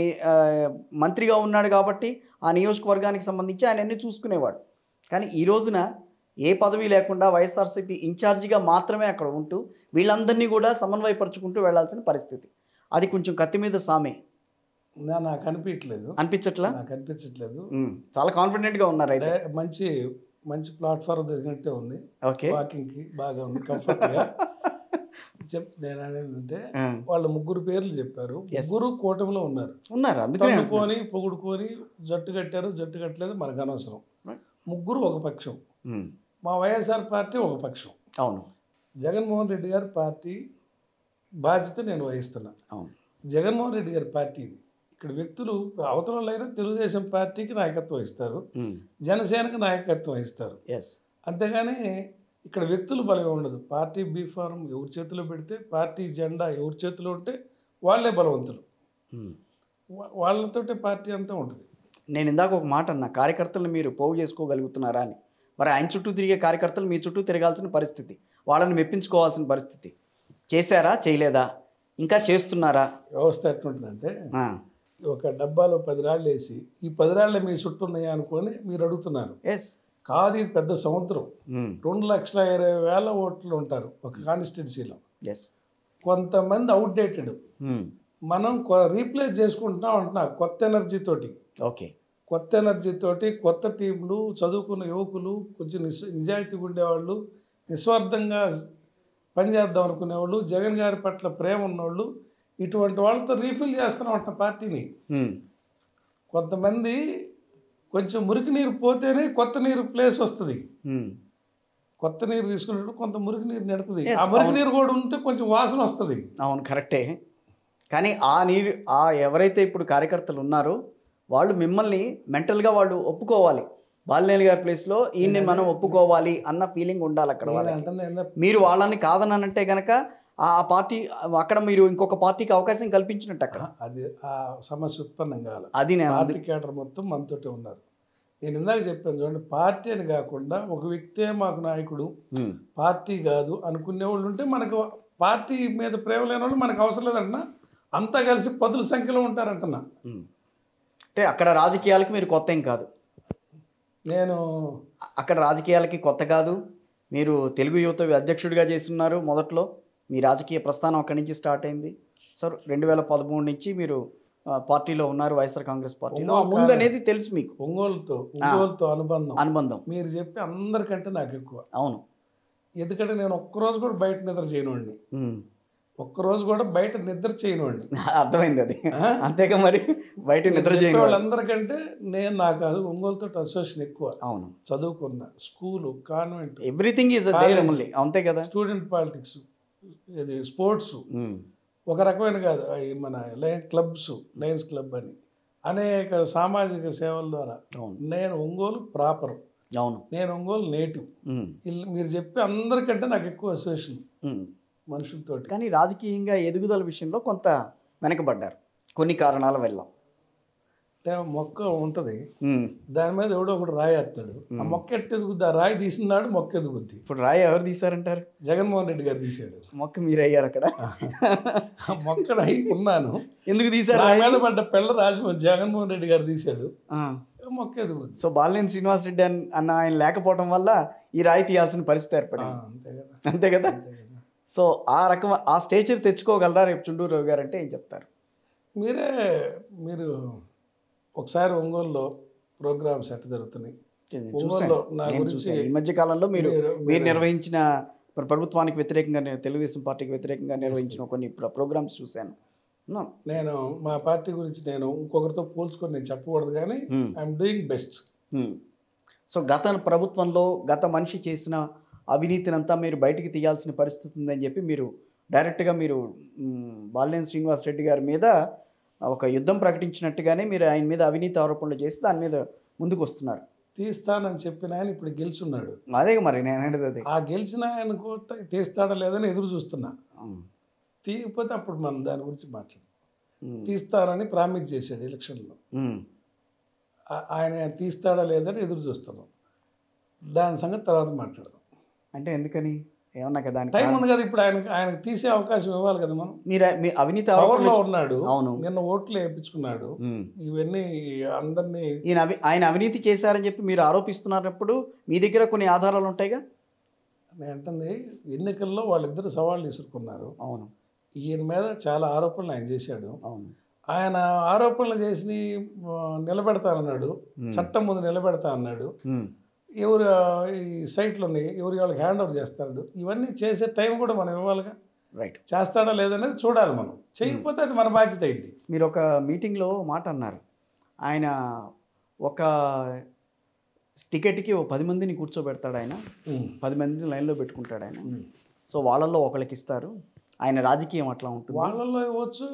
మంత్రిగా ఉన్నాడు కాబట్టి ఆ నియోజకవర్గానికి సంబంధించి ఆయన అన్నీ చూసుకునేవాడు. కానీ ఈ రోజున ఏ పదవి లేకుండా వైఎస్ఆర్సీపీ ఇన్ఛార్జిగా మాత్రమే అక్కడ ఉంటూ వీళ్ళందరినీ కూడా సమన్వయపరుచుకుంటూ వెళ్లాల్సిన పరిస్థితి. అది కొంచెం కత్తి మీద సామే. నాకు అనిపించట్లేదు. అనిపించట్లా? నాకు అనిపించట్లేదు. చాలా కాన్ఫిడెంట్గా ఉన్నారు. అయితే మంచి ప్లాట్ఫామ్ దొరికినట్టే ఉంది. ఓకే, వాకింగ్కి బాగా ఉంది, కంఫర్ట్గా. నేను అనేది వాళ్ళ ముగ్గురు పేర్లు చెప్పారు. ముగ్గురు కూటమిలో ఉన్నారు. అందుకని పొగుడుకొని జట్టు కట్టారు, జట్టు కట్టలేదు మనకు అనవసరం. ముగ్గురు ఒక పక్షం, మా వైఎస్ఆర్ పార్టీ ఒక పక్షం. అవును, జగన్మోహన్ రెడ్డి గారి పార్టీ బాధ్యత నేను వహిస్తున్నా. అవును, జగన్మోహన్ రెడ్డి గారి పార్టీ. ఇక్కడ వ్యక్తులు అవతలైనా తెలుగుదేశం పార్టీకి నాయకత్వం వహిస్తారు, జనసేనకి నాయకత్వం వహిస్తారు. అంతేగాని ఇక్కడ వ్యక్తులు బలం ఉండదు. పార్టీ బీఫారం ఎవరి చేతిలో పెడితే, పార్టీ జెండా ఎవరి చేతిలో ఉంటే వాళ్ళే బలవంతులు. వాళ్ళతోటే పార్టీ అంతా ఉంటుంది. నేను ఇందాక ఒక మాట అన్నా, కార్యకర్తలను మీరు పోగు చేసుకోగలుగుతున్నారా అని. మరి ఆయన చుట్టూ తిరిగే కార్యకర్తలు మీ చుట్టూ తిరగాల్సిన పరిస్థితి, వాళ్ళని మెప్పించుకోవాల్సిన పరిస్థితి. చేశారా, చేయలేదా, ఇంకా చేస్తున్నారా? వ్యవస్థ ఎట్లుంటుందంటే, ఒక డబ్బాలో 10 రాళ్ళు వేసి ఈ 10 రాళ్ళే మీ చుట్టూ ఉన్నాయా అనుకొని మీరు అడుగుతున్నారు. కాదు, ఇది పెద్ద సముద్రం. 2,20,000 ఓట్లు ఉంటారు ఒక కాన్స్టిట్యున్సీలో. కొంతమంది అవుట్డేటెడ్, మనం రీప్లేస్ చేసుకుంటున్నాం అంటున్నా కొత్త ఎనర్జీతోటి. కొత్త ఎనర్జీతోటి, కొత్త టీంలు, చదువుకున్న యువకులు, కొంచెం నిజాయితీగా ఉండేవాళ్ళు, నిస్వార్థంగా పనిచేద్దాం అనుకునేవాళ్ళు, జగన్ గారి పట్ల ప్రేమ ఉన్నవాళ్ళు, ఇటువంటి వాళ్ళతో రీఫిల్ చేస్తున్నాం అంటున్న పార్టీని. కొంతమంది కొంచెం మురికి నీరు పోతేనే కొత్త నీరు ప్లేస్ వస్తుంది. కొత్త నీరు తీసుకున్నప్పుడు కొంత మురికి నీరు నెడుతుంది. ఆ మురికి నీరు కూడా ఉంటే కొంచెం వాసన వస్తుంది. అవును, కరెక్టే. కానీ ఆ నీరు ఎవరైతే ఇప్పుడు కార్యకర్తలు ఉన్నారో వాళ్ళు మిమ్మల్ని మెంటల్గా వాళ్ళు ఒప్పుకోవాలి. బాలినేని గారి ప్లేస్లో ఈయన్ని మనం ఒప్పుకోవాలి అన్న ఫీలింగ్ ఉండాలి అక్కడ వాళ్ళకి. మీరు వాళ్ళని కాదనంటే కనుక ఆ పార్టీ అక్కడ మీరు ఇంకొక పార్టీకి అవకాశం కల్పించినట్టు అక్కడ అది ఆ సమస్య ఉత్పన్నం కావాలి. అది పార్టీ కేడర్ మొత్తం మనతోటే ఉన్నారు. నేను ఇందాక చెప్పాను చూడండి, పార్టీ అని కాకుండా ఒక వ్యక్తే మాకు నాయకుడు, పార్టీ కాదు అనుకునే వాళ్ళు ఉంటే మనకు పార్టీ మీద ప్రేమ లేని వాళ్ళు మనకు అవసరం లేదంటున్నా. అంతా కలిసి 10ల సంఖ్యలో ఉంటారంటున్నా. అంటే అక్కడ రాజకీయాలకి మీరు కొత్త ఏం కాదు. నేను అక్కడ రాజకీయాలకి కొత్త కాదు. మీరు తెలుగు యువత అధ్యక్షుడిగా చేస్తున్నారు. మొదట్లో మీ రాజకీయ ప్రస్థానం అక్కడి నుంచి స్టార్ట్ అయింది. సార్ 2013 నుంచి మీరు పార్టీలో ఉన్నారు, వైఎస్ఆర్ కాంగ్రెస్ పార్టీలో. ముందు అనేది తెలుసు మీకు. ఒంగోలుతో అనుబంధం మీరు చెప్పి అందరికంటే నాకు ఎక్కువ. అవును, ఎందుకంటే నేను ఒక్కరోజు కూడా బయట నిద్ర చేయనివ్వండి. ఒక్కరోజు కూడా బయట నిద్ర చేయనివ్వండి. అర్థమైంది అది. అంతేగా మరి బయట నిద్ర చేయని వాళ్ళందరికంటే నాకు ఒంగోలుతో అసోసియేషన్ ఎక్కువ. అవును, చదువుకున్న స్కూలు, కాన్వెంట్, ఎవ్రీథింగ్ ఈజ్ అంతే కదా. స్టూడెంట్ పాలిటిక్స్, ఇది స్పోర్ట్స్, ఒక రకమైన కాదు మన లయన్స్ క్లబ్ అని అనేక సామాజిక సేవల ద్వారా నేను ఒంగోలు ప్రాపర్. అవును, నేను ఒంగోలు నేటివ్. మీరు చెప్పి అందరికంటే నాకు ఎక్కువ అసోసియేషన్ మనుషులతో. కానీ రాజకీయంగా ఎదుగుదల విషయంలో కొంత వెనకబడ్డారు కొన్ని కారణాల వల్ల. అంటే మొక్క ఉంటుంది, దాని మీద ఎవడో ఒకటి రాయి వేస్తాడు. ఆ మొక్క ఎట్టు ఎదుగుద్ది? ఆ రాయి తీసినాడు మొక్క ఎదుగుద్ది. ఇప్పుడు రాయి ఎవరు తీశారంటారు? జగన్మోహన్ రెడ్డి గారు తీశాడు. మొక్క మీరు అయ్యారు అక్కడ. మొక్క అయి ఉన్నాను. ఎందుకు తీశారు? మీద పడ్డ పిల్ల జగన్మోహన్ రెడ్డి గారు తీశాడు, మొక్క ఎదుగుద్ది. సో బాలినేని శ్రీనివాస్ రెడ్డి అన్న ఆయన లేకపోవడం వల్ల ఈ రాయి తీయాల్సిన పరిస్థితి ఏర్పడింది. అంతే కదా. సో ఆ స్టేచర్ తెచ్చుకోగలరా రేపు చుండూరు రావు గారు అంటే ఏం చెప్తారు? మీరు ఒకసారి ఒంగోలులో ప్రోగ్రామ్స్ ఎట్లా జరుగుతున్నాయి ఈ మధ్య కాలంలో మీరు నిర్వహించిన ప్రభుత్వానికి వ్యతిరేకంగా, తెలుగుదేశం పార్టీకి వ్యతిరేకంగా నిర్వహించిన కొన్ని ప్రోగ్రామ్స్ చూశాను. నేను మా పార్టీ గురించి నేను ఇంకొకరితో పోల్చుకొని నేను చెప్పకూడదు, కానీ ఐఎమ్ డూయింగ్ బెస్ట్. సో గత ప్రభుత్వంలో గత మనిషి చేసిన అవినీతినంతా మీరు బయటికి తీయాల్సిన పరిస్థితి ఉందని చెప్పి మీరు డైరెక్ట్గా మీరు బాలినేని శ్రీనివాస్ రెడ్డి గారి మీద ఒక యుద్ధం ప్రకటించినట్టుగానే మీరు ఆయన మీద అవినీతి ఆరోపణలు చేసి దాని మీద ముందుకు వస్తున్నారు. తీస్తానని చెప్పిన ఆయన ఇప్పుడు గెలుచున్నాడు. అదే మరి నేను అనేది అది. ఆ గెలిచిన ఆయన తీస్తాడా లేదని ఎదురు చూస్తున్నా. తీయకపోతే అప్పుడు మనం దాని గురించి మాట్లాడు. తీస్తానని ప్రామిస్ చేశాడు ఎలక్షన్లో. ఆయన తీస్తాడా లేదని ఎదురు చూస్తున్నాం. దాని సంగతి తర్వాత మాట్లాడదాం. అంటే ఎందుకని ఏమన్నా కదా, టైం ఉంది కదా. ఇప్పుడు ఆయనకు తీసే అవకాశం ఇవ్వాలి కదా. మనం మీ అవినీతి పవర్లో ఉన్నాడు. అవును, నిన్న ఓట్లు వేయించుకున్నాడు. ఇవన్నీ అందరినీ ఆయన అవినీతి చేశారని చెప్పి మీరు ఆరోపిస్తున్నప్పుడు మీ దగ్గర కొన్ని ఆధారాలు ఉంటాయిగా. నేను అంటుంది ఎన్నికల్లో వాళ్ళిద్దరు సవాళ్ళు విసురుకున్నారు. అవును, ఈయన మీద చాలా ఆరోపణలు ఆయన చేశాడు. అవును, ఆయన ఆరోపణలు చేసి నిలబెడతానన్నాడు, చట్టం ముందు నిలబెడతా అన్నాడు. ఎవరు ఈ సైట్లోని ఎవరి వాళ్ళకి హ్యాండ్ ఓవర్ చేస్తాడు. ఇవన్నీ చేసే టైం కూడా మనం ఇవ్వాలిగా. రైట్. చేస్తాడా లేదనేది చూడాలి. మనం చేయకపోతే అది మన బాధ్యత అయింది. మీరు ఒక మీటింగ్లో మాట అన్నారు, ఆయన ఒక టికెట్కి 10 మందిని కూర్చోబెడతాడు, ఆయన 10 మందిని లైన్లో పెట్టుకుంటాడు ఆయన. సో వాళ్ళల్లో ఒకరికి ఇస్తారు. ఆయన రాజకీయం అట్లా ఉంటుంది. వాళ్ళల్లో ఇవ్వచ్చు,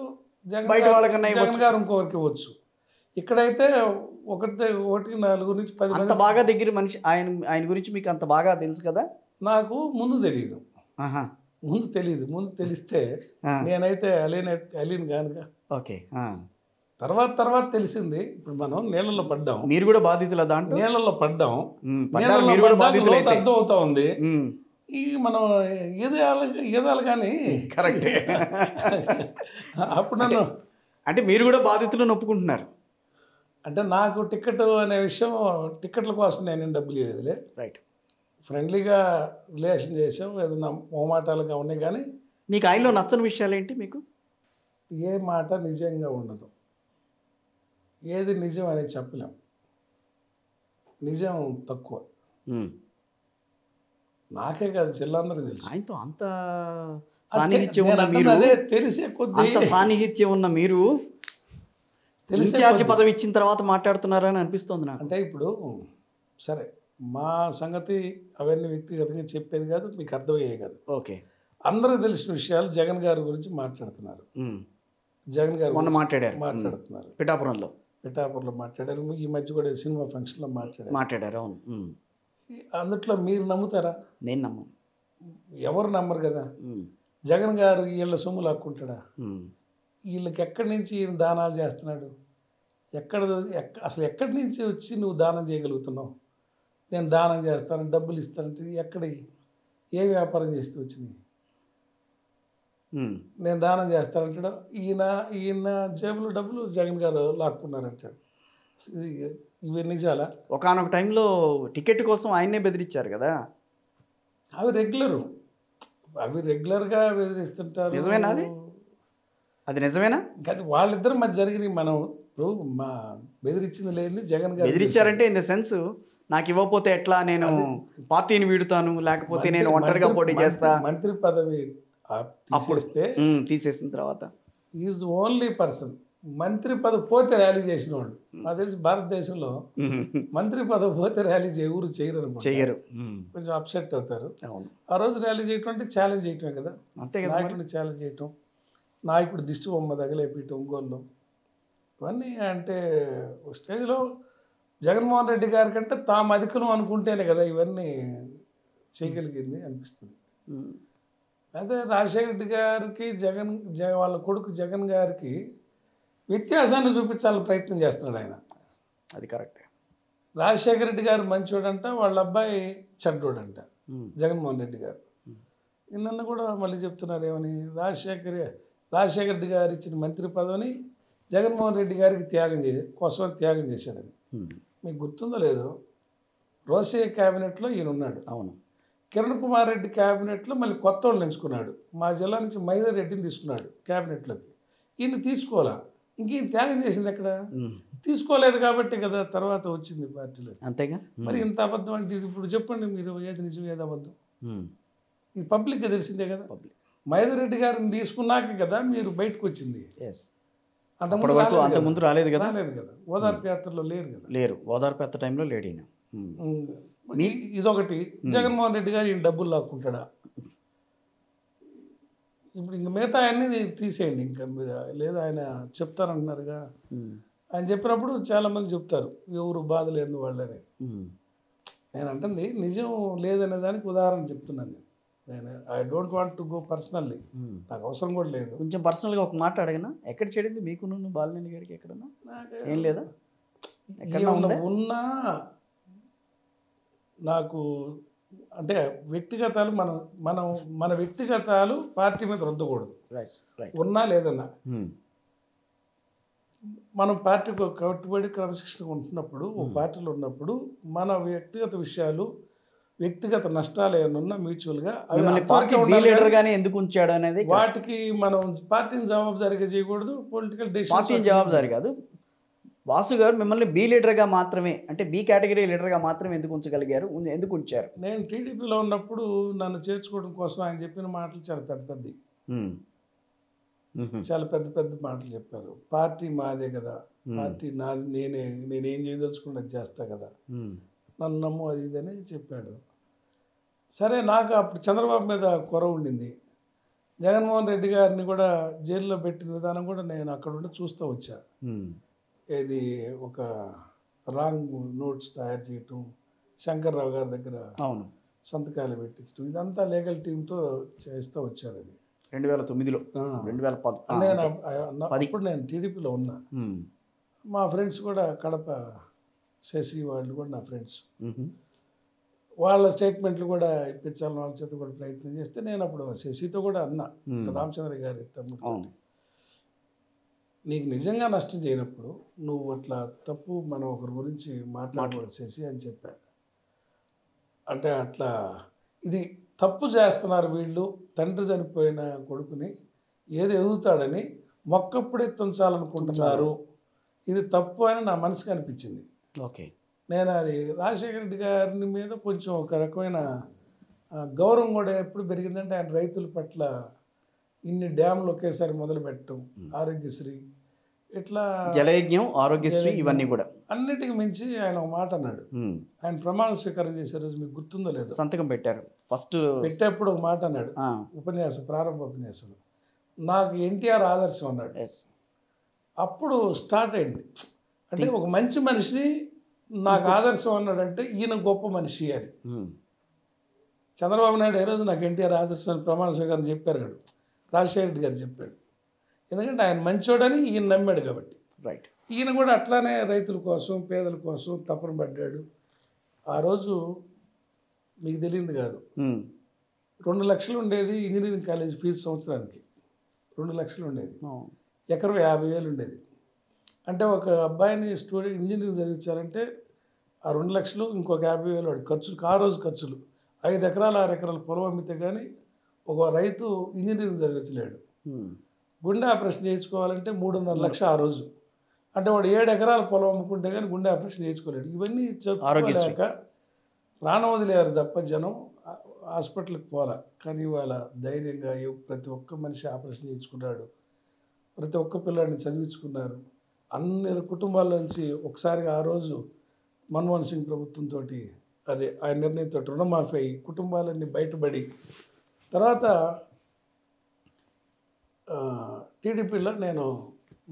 బయట వాళ్ళకన్నా జగన్ గారు ఇంకొకరికి ఇవ్వచ్చు. ఇక్కడైతే 1-4 నుంచి 10 అంత బాగా దగ్గర మనిషి ఆయన గురించి మీకు అంత బాగా తెలుసు కదా. నాకు ముందు తెలియదు. ముందు తెలిస్తే నేనైతే అలీన్ గానుగా. ఓకే. తర్వాత తెలిసింది. ఇప్పుడు మనం నీళ్ళల్లో పడ్డాం. మీరు కూడా బాధితుల దాంట్లో నీళ్ళల్లో పడ్డాం. అర్థం అవుతా ఉంది. మనం ఏదాలి కానీ కరెక్టే. అప్పుడు నన్ను అంటే మీరు కూడా బాధితులను ఒప్పుకుంటున్నారు. అంటే నాకు టికెట్ అనే విషయం, టికెట్ల కోసం నేను డబ్బులు ఇవ్వదులే. రైట్. ఫ్రెండ్లీగా రిలేషన్ చేసాం, ఏదైనా మోమాటాలుగా ఉన్నాయి. కానీ మీకు ఆయనలో నచ్చని విషయాలు ఏంటి? మీకు ఏ మాట నిజంగా ఉండదు, ఏది నిజం అనేది చెప్పలేం. నిజం తక్కువ. నాకే కాదు, చెల్లందరూ తెలుసు. ఆయనతో అంత సాన్నిహిత్యం ఉన్న మీరు, అదే తెలిసే కొద్ది అంత సాన్నిహిత్యం ఉన్న మీరు ఇన్ఛార్జ్ పదవి ఇచ్చిన తర్వాత మాట్లాడుతున్నారని అనిపిస్తోంది నాకు. అంటే ఇప్పుడు సరే మా సంగతి అవన్నీ వ్యక్తిగతంగా చెప్పేది కాదు, మీకు అర్థమయ్యేది కాదు. ఓకే, అందరికీ తెలిసిన విషయాలు జగన్ గారి గురించి మాట్లాడుతున్నారు. జగన్ గారు మొన్న మాట్లాడారు పిఠాపురంలో మాట్లాడారు. ఈ మధ్య కూడా సినిమా ఫంక్షన్లో మాట్లాడారు. అవును, అందుట్లో మీరు నమ్ముతారా? నేను నమ్మను. ఎవరు నమ్మరు కదా. జగన్ గారు వీళ్ళ సొమ్ము లాక్కుంటాడా? వీళ్ళకి ఎక్కడి నుంచి ఈయన దానాలు చేస్తున్నాడు? అసలు ఎక్కడి నుంచి వచ్చి నువ్వు దానం చేయగలుగుతున్నావు? నేను దానం చేస్తాను, డబ్బులు ఇస్తానంటే ఎక్కడ, ఏ వ్యాపారం చేస్తూ వచ్చినాయి? నేను దానం చేస్తానంటాడు. ఈయన జేబులో డబ్బులు జగన్ గారు లాక్కున్నారంటాడు. ఇవి నిజాలా? ఒకనొక టైంలో టికెట్ కోసం ఆయన్నే బెదిరించారు కదా. అవి రెగ్యులర్గా బెదిరిస్తుంటారు. నిజమేనా అది నిజమేనా? అది వాళ్ళిద్దరు మధ్య జరిగినాయి. మనం ఇప్పుడు మా బెదిరించింది లేని జగన్ గారు బెదిరించారంటే ఇన్ ద సెన్స్ నాకు ఇవ్వకపోతే ఎట్లా, నేను పార్టీని వీడుతాను, లేకపోతే నేను ఒంటరిగా పోటీ చేస్తా. మంత్రి పదవి అప్పుడు తీసేసిన తర్వాత ఈజ్ ఓన్లీ పర్సన్ మంత్రి పదవి పోతే ర్యాలీ చేసిన వాళ్ళు. నాకు తెలిసి భారతదేశంలో మంత్రి పదవి పోతే ర్యాలీ ఎవరు చేయరు. కొంచెం అప్సెట్ అవుతారు. ఆ రోజు ర్యాలీ చేయటం అంటే ఛాలెంజ్ చేయటమే కదా. అంతే కదా, నాయకుడిని ఛాలెంజ్ చేయటం, నాయకుడు దిష్టి బొమ్మ తగలేపేయటం ఒంగోలులో, ఇవన్నీ అంటే స్టేజ్లో జగన్మోహన్ రెడ్డి గారి కంటే తాము అధికం అనుకుంటేనే కదా ఇవన్నీ చేయగలిగింది అనిపిస్తుంది. అదే రాజశేఖర రెడ్డి గారికి వాళ్ళ కొడుకు జగన్ గారికి వ్యత్యాసాన్ని చూపించాలని ప్రయత్నం చేస్తున్నాడు ఆయన. అది కరెక్ట్. రాజశేఖర రెడ్డి గారు మంచోడంట, వాళ్ళ అబ్బాయి చెడ్డోడంట జగన్మోహన్ రెడ్డి గారు. నిన్న కూడా మళ్ళీ చెప్తున్నారు ఏమని, రాజశేఖర రెడ్డి గారు ఇచ్చిన మంత్రి పదవిని జగన్మోహన్ రెడ్డి గారికి త్యాగం చేశాడని. మీకు గుర్తుందో లేదో, రోసే క్యాబినెట్లో ఈయన ఉన్నాడు. అవును. కిరణ్ కుమార్ రెడ్డి క్యాబినెట్లో మళ్ళీ కొత్త వాళ్ళని ఎంచుకున్నాడు. మా జిల్లా నుంచి మైదర్ రెడ్డిని తీసుకున్నాడు క్యాబినెట్లోకి. ఈయన తీసుకోవాలా? ఇంకేం త్యాగం చేసింది ఎక్కడ? తీసుకోలేదు కాబట్టి కదా తర్వాత వచ్చింది పార్టీలో. అంతేగా. మరి ఇంత అబద్ధం అంటే ఇది ఇప్పుడు చెప్పండి మీరు, ఏది నిజం ఏది అబద్ధం? ఇది పబ్లిక్గా తెలిసిందే కదా. మైదర్ రెడ్డి గారిని తీసుకున్నాక కదా మీరు బయటకు వచ్చింది. అంతకుముందు రాలేదు కదా. ఓదార్పు యాత్రలో లేరు. ఓదార్పు యాత్ర టైంలో లేడు ఈయన. ఇదొకటి. జగన్మోహన్ రెడ్డి గారు ఈయన డబ్బులు లాక్కుంటాడా? ఇప్పుడు ఇంక మిగతా అన్నీ తీసేయండి. ఇంకా మీరు లేదా ఆయన చెప్తారంటున్నారుగా. ఆయన చెప్పినప్పుడు చాలామంది చెప్తారు ఎవరు బాధ లేదు వాళ్ళని. నేను అంటుంది నిజం లేదనే దానికి ఉదాహరణ చెప్తున్నాను. నేను I don't want to go personally, నాకు అవసరం కూడా లేదు. కొంచెం పర్సనల్గా ఒక మాట అడగనా, ఎక్కడ చెడింది మీకు బాలినేని గారికి? ఎక్కడన్నా ఏం లేదా? ఉన్నా నాకు అంటే వ్యక్తిగతాలు మన వ్యక్తిగతాలు పార్టీ మీద రుద్దకూడదు. ఉన్నా లేదన్నా మనం పార్టీకి కట్టుబడి క్రమశిక్షణగా ఉంటున్నప్పుడు, పార్టీలో ఉన్నప్పుడు మన వ్యక్తిగత విషయాలు, వ్యక్తిగత నష్టాలు ఏమన్నా మ్యూచువల్గా ఎందుకు ఉంచాడు అనేది వాటికి మనం పార్టీని జవాబుదారీగా చేయకూడదు. పొలిటికల్ డెసిషన్ జవాబుదారీ కాదు. వాసు గారు మిమ్మల్ని బి లీడర్గా మాత్రమే, అంటే బి కేటగిరీ లీడర్గా మాత్రమే ఎందుకు ఉంచగలిగారు, ఎందుకు ఉంచారు? నేను టీడీపీలో ఉన్నప్పుడు నన్ను చేర్చుకోవడం కోసం ఆయన చెప్పిన మాటలు చాలా పెద్ద మాటలు చెప్పారు. పార్టీ మాదే కదా, పార్టీ నేనేం చేయదలుచుకున్నా చేస్తా కదా, నన్ను నమ్ము అది ఇదని చెప్పాడు. సరే, నాకు అప్పుడు చంద్రబాబు మీద కొరవ ఉండింది. జగన్మోహన్ రెడ్డి గారిని కూడా జైల్లో పెట్టిన విధానం కూడా నేను అక్కడ ఉండి చూస్తూ వచ్చా. ఇది ఒక రాంగ్ నోట్స్ తయారు చేయటం, శంకర్రావు గారి దగ్గర సంతకాలు పెట్టించడం, ఇదంతా లీగల్ టీంతో చేస్తూ వచ్చారు. అది 2009లో, 2010 నేను టీడీపీలో ఉన్నా. మా ఫ్రెండ్స్ కూడా కడప శశి వాళ్ళు కూడా నా ఫ్రెండ్స్. వాళ్ళ స్టేట్మెంట్లు కూడా ఇప్పించాలని వాళ్ళ చేత కూడా ప్రయత్నం చేస్తే నేను అప్పుడు శశితో కూడా అన్నా, రామచంద్ర గారి తమ్ముడు, నీకు నిజంగా నష్టం చేయనప్పుడు నువ్వు అట్లా తప్పు మనం ఒకరి గురించి మాట్లాడకూడదు శశి అని చెప్పాను. అంటే అట్లా ఇది తప్పు చేస్తున్నారు వీళ్ళు, తండ్రి చనిపోయిన కొడుకుని ఏది ఎదుగుతాడని మొక్కప్పుడే తుంచాలనుకుంటున్నారు, ఇది తప్పు అని నా మనసుకు అనిపించింది. ఓకే, నేను అది రాజశేఖర రెడ్డి గారి మీద కొంచెం ఒక రకమైన గౌరవం కూడా ఎప్పుడు పెరిగిందంటే ఆయన రైతుల పట్ల ఇన్ని డ్యాములు ఒకేసారి మొదలు పెట్టడం, ఆరోగ్యశ్రీ ఇట్లా జలయజ్ఞం, ఆరోగ్యశ్రీ ఇవన్నీ కూడా అన్నిటికి మించి ఆయన ఒక మాట అన్నాడు. ఆయన ప్రమాణ స్వీకారం చేసే రోజు మీకు గుర్తుందో లేదో, సంతకం పెట్టారు ఫస్ట్ పెట్టేప్పుడు ఒక మాట అన్నాడు ఉపన్యాసం, ప్రారంభ ఉపన్యాసం, నాకు ఎన్టీఆర్ ఆదర్శం అన్నాడు. అప్పుడు స్టార్ట్ అయింది. అంటే ఒక మంచి మనిషిని నాకు ఆదర్శం అన్నాడంటే ఈయన గొప్ప మనిషి అని. చంద్రబాబు నాయుడు ఏ రోజు నాకు ఎన్టీఆర్ ఆదర్శం అని ప్రమాణ స్వీకారం చెప్పారు కాదు, రాజశేఖర రెడ్డి గారు చెప్పాడు. ఎందుకంటే ఆయన మంచోడని ఈయన నమ్మాడు కాబట్టి. రైట్. ఈయన కూడా అట్లానే రైతుల కోసం, పేదల కోసం తపన పడ్డాడు. ఆ రోజు మీకు తెలియదు కాదు, 2 లక్షలు ఉండేది ఇంజనీరింగ్ కాలేజ్ ఫీజు సంవత్సరానికి. 2 లక్షలు ఉండేది, ఎకరం 50,000 ఉండేది. అంటే ఒక అబ్బాయిని స్టూడెంట్ ఇంజనీరింగ్ చదివించాలంటే ఆ 2 లక్షలు ఇంకొక 50,000 వాడి ఖర్చులు, ఆ రోజు ఖర్చులు. 5 ఎకరాలు 6 ఎకరాలు పొలం అమ్మితే కానీ ఒక రైతు ఇంజనీరింగ్ చదివించలేడు. గుండె ఆపరేషన్ చేయించుకోవాలంటే 3.5 లక్షలు ఆ రోజు. అంటే వాడు 7 ఎకరాల పొలం అమ్ముకుంటే కానీ గుండె ఆపరేషన్ చేయించుకోలేడు. ఇవన్నీ చెప్పుకోలేక ప్రాణం వదిలేరు తప్ప జనం హాస్పిటల్కి పోలా. కానీ వాళ్ళ ధైర్యంగా ప్రతి ఒక్క మనిషి ఆపరేషన్ చేయించుకున్నాడు, ప్రతి ఒక్క పిల్లాడిని చదివించుకున్నారు. అన్ని కుటుంబాల్లోంచి ఒకసారిగా ఆ రోజు మన్మోహన్ సింగ్ ప్రభుత్వంతో అదే ఆయన నిర్ణయంతో రుణమాఫీ అయ్యి కుటుంబాలన్నీ బయటపడి, తర్వాత టీడీపీలో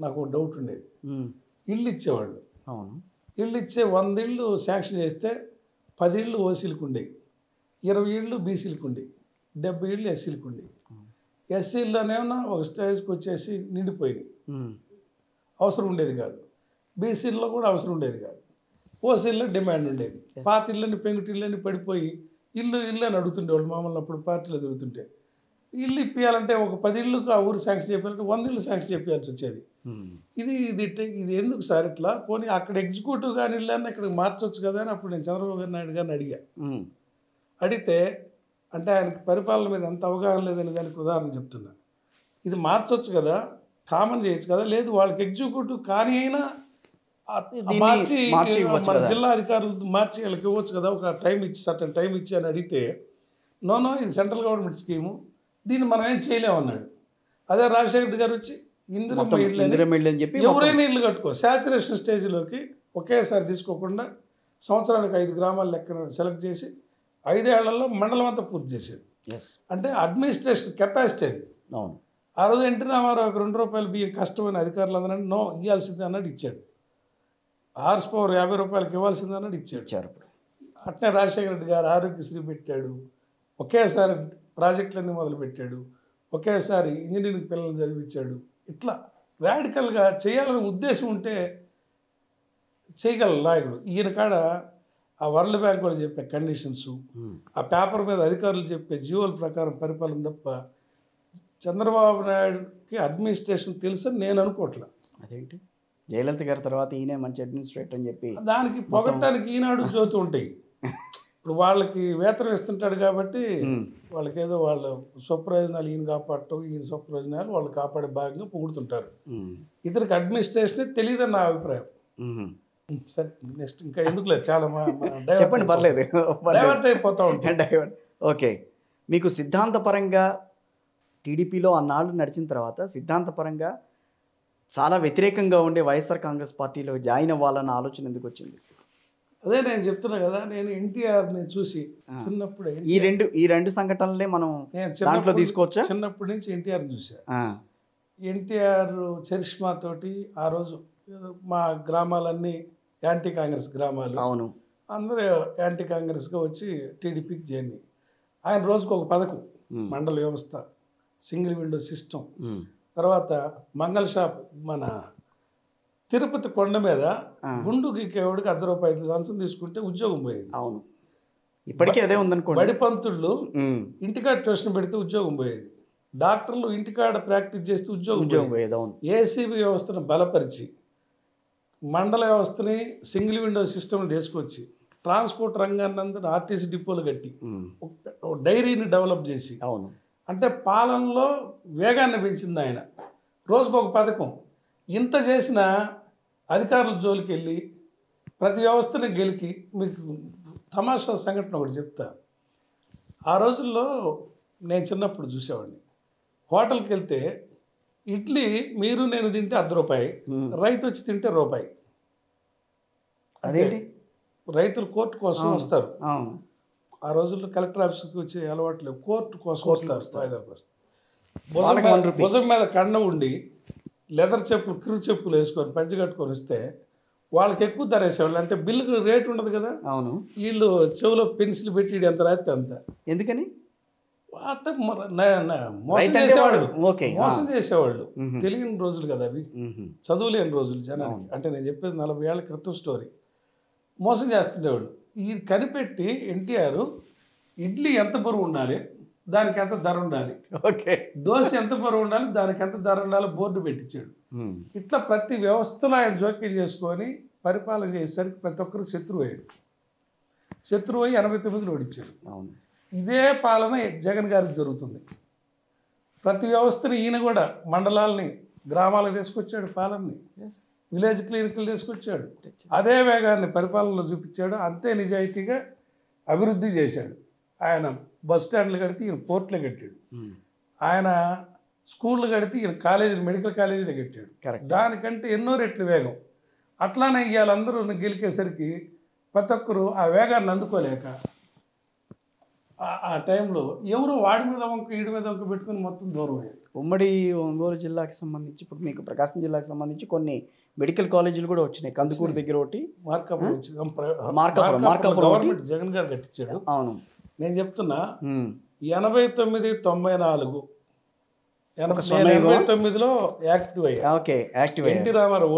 నాకు డౌట్ ఉండేది. ఇల్లు ఇచ్చేవాళ్ళు, ఇల్లు ఇచ్చే 100 ఇళ్ళు శాంక్షన్ చేస్తే 10 ఇళ్ళు ఓసీలకు ఉండేవి, 20 ఇళ్ళు బీసీలకు ఉండేవి, 70 ఇళ్ళు ఎస్సీలకు ఉండేవి. ఎస్సీల్లోనేమన్నా ఒక స్టేజ్కి వచ్చేసి నిండిపోయినాయి, అవసరం ఉండేది కాదు. బీసీల్లో కూడా అవసరం ఉండేది కాదు. ఓసీల్లో డిమాండ్ ఉండేది. పాత ఇళ్ళని, పెంకుటిళ్ళని పడిపోయి ఇల్లు అని అడుగుతుండేవాళ్ళు. మామూలు అప్పుడు పార్టీలో తిరుగుతుంటే ఇల్లు ఇప్పియాలంటే ఒక 10 ఇళ్ళకు ఆ ఊరు శాంక్షన్ చేయాలంటే 100 ఇళ్ళు శాంక్షన్ చేయాల్సి వచ్చేది. ఇది ఎందుకు సార్ ఇట్లా? పోనీ అక్కడ ఎగ్జిక్యూటివ్ కానీ ఇళ్ళని అక్కడికి మార్చవచ్చు కదా అని అప్పుడు నేను చంద్రబాబు నాయుడు గారిని అడిగితే, అంటే ఆయనకి పరిపాలన మీద అంత అవగాహన లేదని దానికి ఉదాహరణ చెప్తున్నా. ఇది మార్చవచ్చు కదా, కామన్ చేయొచ్చు కదా, లేదు వాళ్ళకి ఎగ్జిక్యూటివ్ కానీ అయినా మార్చి మన జిల్లా అధికారులు మార్చి వాళ్ళకి ఇవ్వచ్చు కదా, ఒక టైం ఇచ్చి సర్టన్ టైం ఇచ్చి అని అడిగితే, నో ఇది సెంట్రల్ గవర్నమెంట్ స్కీము, దీన్ని మనం ఏం చేయలేమన్నాడు. అదే రాజశేఖర రెడ్డి గారు వచ్చి ఇందిరమ్మ ఇళ్ళు అని చెప్పి ఎవరైనా ఇల్లు కట్టుకో, శాచురేషన్ స్టేజ్లోకి ఒకేసారి తీసుకోకుండా సంవత్సరానికి 5 గ్రామాల లెక్కన సెలెక్ట్ చేసి 5 ఏళ్లలో మండలం అంతా పూర్తి చేసేది. అంటే అడ్మినిస్ట్రేషన్ కెపాసిటీ అది. ఆ రోజు ఎన్టీ రామారావు ₹2 బియ్యం కష్టమైన అధికారులు అందరూ నో ఇవ్వాల్సిందే అన్నాడు, ఇచ్చాడు. హార్స్ పవర్ ₹50 ఇవ్వాల్సిందే అన్నాడు, ఇచ్చాడు. అట్నే రాజశేఖర రెడ్డి గారు ఆరోగ్యశ్రీ పెట్టాడు, ఒకేసారి ప్రాజెక్టులన్నీ మొదలుపెట్టాడు, ఒకేసారి ఇంజనీరింగ్ పిల్లల్ని చదివించాడు. ఇట్లా రాడికల్గా చేయాలనే ఉద్దేశం ఉంటే చేయగల నాయకుడు. ఈయన కాడ ఆ వరల్డ్ బ్యాంక్ వాళ్ళు చెప్పే కండిషన్స్, ఆ పేపర్ మీద అధికారులు చెప్పే జీవోల ప్రకారం పరిపాలన తప్ప చంద్రబాబు నాయుడుకి అడ్మినిస్ట్రేషన్ తెలుసని నేను అనుకోవట్లా. అదేంటి జయలలిత గారి తర్వాత ఈయనే మంచి అడ్మినిస్ట్రేటర్ అని చెప్పి దానికి పొగట్టానికి ఈనాడు జ్యోతి ఉంటాయి. ఇప్పుడు వాళ్ళకి వేతనం ఇస్తుంటాడు కాబట్టి వాళ్ళకి ఏదో వాళ్ళ స్వప్రయోజనాలు ఈయన కాపాడటం, ఈయన స్వప్రయోజనాలు వాళ్ళు కాపాడే భాగంగా పొగుడుతుంటారు. ఇతనికి అడ్మినిస్ట్రేషనే తెలియదని నా అభిప్రాయం. సరే నెక్స్ట్ ఇంకా ఎందుకు లేదు, చాలా చెప్పండి, పర్లేదు, డైవర్ట్ అయిపోతూ ఉంటాయి. ఓకే, మీకు సిద్ధాంతపరంగా టీడీపీలో అన్నాళ్ళు నడిచిన తర్వాత సిద్ధాంతపరంగా చాలా వ్యతిరేకంగా ఉండే వైఎస్ఆర్ కాంగ్రెస్ పార్టీలో జాయిన్ అవ్వాలన్న ఆలోచన ఎందుకు వచ్చింది? అదే నేను చెప్తున్నా కదా, నేను ఎన్టీఆర్ని చూసి చిన్నప్పుడే ఈ రెండు సంఘటనలే మనం దాంట్లో తీసుకోవచ్చా? చిన్నప్పటి నుంచి ఎన్టీఆర్ని చూసా. ఎన్టీఆర్ చరిష్మా తోటి ఆ రోజు మా గ్రామాలన్నీ యాంటీ కాంగ్రెస్ గ్రామాలు, అవును, అందరూ యాంటీ కాంగ్రెస్గా వచ్చి టీడీపీకి జాయిన్. ఆయన రోజుకు ఒక పథకం, మండల వ్యవస్థ, సింగిల్ విండో సిస్టమ్, తర్వాత మంగళ షాప్, మన తిరుపతి కొండ మీద గుండు గీకేవాడికి ₹1 లంచం తీసుకుంటే ఉద్యోగం పోయేది. అవును, ఇప్పటికీ అదే ఉందనుకోండి. బడి పంతుళ్ళు ఇంటికాడ ట్యూషన్ పెడితే ఉద్యోగం పోయేది, డాక్టర్లు ఇంటికాడ ప్రాక్టీస్ చేస్తే ఉద్యోగం పోయేది. అవును, ఏసీబీ వ్యవస్థను బలపరిచి మండల వ్యవస్థని సింగిల్ విండో సిస్టమ్ తీసుకొచ్చి ట్రాన్స్పోర్ట్ రంగాన్ని అందరూ ఆర్టీసీ డిపోలు కట్టి డైరీని డెవలప్ చేసి, అవును, అంటే పాలనలో వేగాన్ని పెంచింది ఆయన. రోజుకు ఒక పథకం. ఇంత చేసిన అధికారుల జోలికి వెళ్ళి ప్రతి వ్యవస్థని గెలికి, మీకు తమాషా సంఘటన ఒకటి చెప్తా. ఆ రోజుల్లో నేను చిన్నప్పుడు చూసేవాడిని, హోటల్కి వెళ్తే ఇడ్లీ మీరు నేను తింటే ₹1, రైతు వచ్చి తింటే రూపాయి. అదేంటి? రైతులు కోర్టు కోసం వస్తారు. అవును. ఆ రోజుల్లో కలెక్టర్ ఆఫీస్కి వచ్చే అలవాట్లు కోర్టు కోసం వస్తారు. వాయిదాలకు వస్తారు. వాళ్ళకి ₹1 భుజం మీద కండ ఉండి లెదర్ చెప్పులు కిరు చెప్పులు వేసుకొని పంచి కట్టుకొని వస్తే వాళ్ళకి ఎక్కువ ధర వేసేవాళ్ళు. అంటే బిల్లుకు రేటు ఉండదు కదా. అవును. వీళ్ళు చెవులో పెన్సిల్ పెట్టి ఎంత రాస్తే అంత. ఎందుకని? అంటే మోసం చేసేవాళ్ళు. మోసం చేసేవాళ్ళు. తెలియని రోజులు కదా అవి, చదువులేని రోజులు జనానికి. అంటే నేను చెప్పేది 40 ఏళ్ల క్రితం స్టోరీ. మోసం చేస్తుండేవాళ్ళు. ఈ కనిపెట్టి ఎన్టీఆర్ ఇడ్లీ ఎంత బరువు ఉండాలి, దానికి ఎంత ధర ఉండాలి, ఓకే, దోశ ఎంత బరువు ఉండాలి, దానికి ఎంత ధర ఉండాలి బోర్డు పెట్టించాడు. ఇట్లా ప్రతి వ్యవస్థలో ఆయన జోక్యం చేసుకొని పరిపాలన చేసేసరికి ప్రతి ఒక్కరికి శత్రువు అయ్యాడు. శత్రువు అయ్యి 89లో ఓడించాడు. అవును. ఇదే పాలన జగన్ గారికి జరుగుతుంది. ప్రతి వ్యవస్థని ఈయన కూడా మండలాలని గ్రామాలకు తీసుకొచ్చాడు, పాలనని విలేజ్ క్లినిక్లు తీసుకొచ్చాడు. అదే వేగాన్ని పరిపాలనలో చూపించాడు. అంతే నిజాయితీగా అభివృద్ధి చేశాడు. ఆయన బస్ స్టాండ్లు కడితే ఈయన పోర్ట్లు కట్టాడు. ఆయన స్కూళ్ళు కడితే ఈయన కాలేజీలు మెడికల్ కాలేజీలు కట్టాడు. దానికంటే ఎన్నో రెట్లు వేగం. అట్లానే ఇవాళందరూ గెలికేసరికి ప్రతి ఒక్కరు ఆ వేగాన్ని అందుకోలేక ఆ టైంలో ఎవరు వాడి మీద వంక ఈడి మీద వంక పెట్టుకుని మొత్తం దూరం అయ్యారు. ఉమ్మడి ఒంగోలు జిల్లాకి సంబంధించి ఇప్పుడు మీకు ప్రకాశం జిల్లాకి సంబంధించి కొన్ని మెడికల్ కాలేజీలు కూడా వచ్చినాయి. కందుకూరు దగ్గర ఒకటి, గవర్నమెంట్ జగన్ గారు కట్టించాడు. అవును. నేను చెప్తున్నా 89, 94, 89లో యాక్టివ్ అయ్యా. Okay, active. ఎన్టీ రామారావు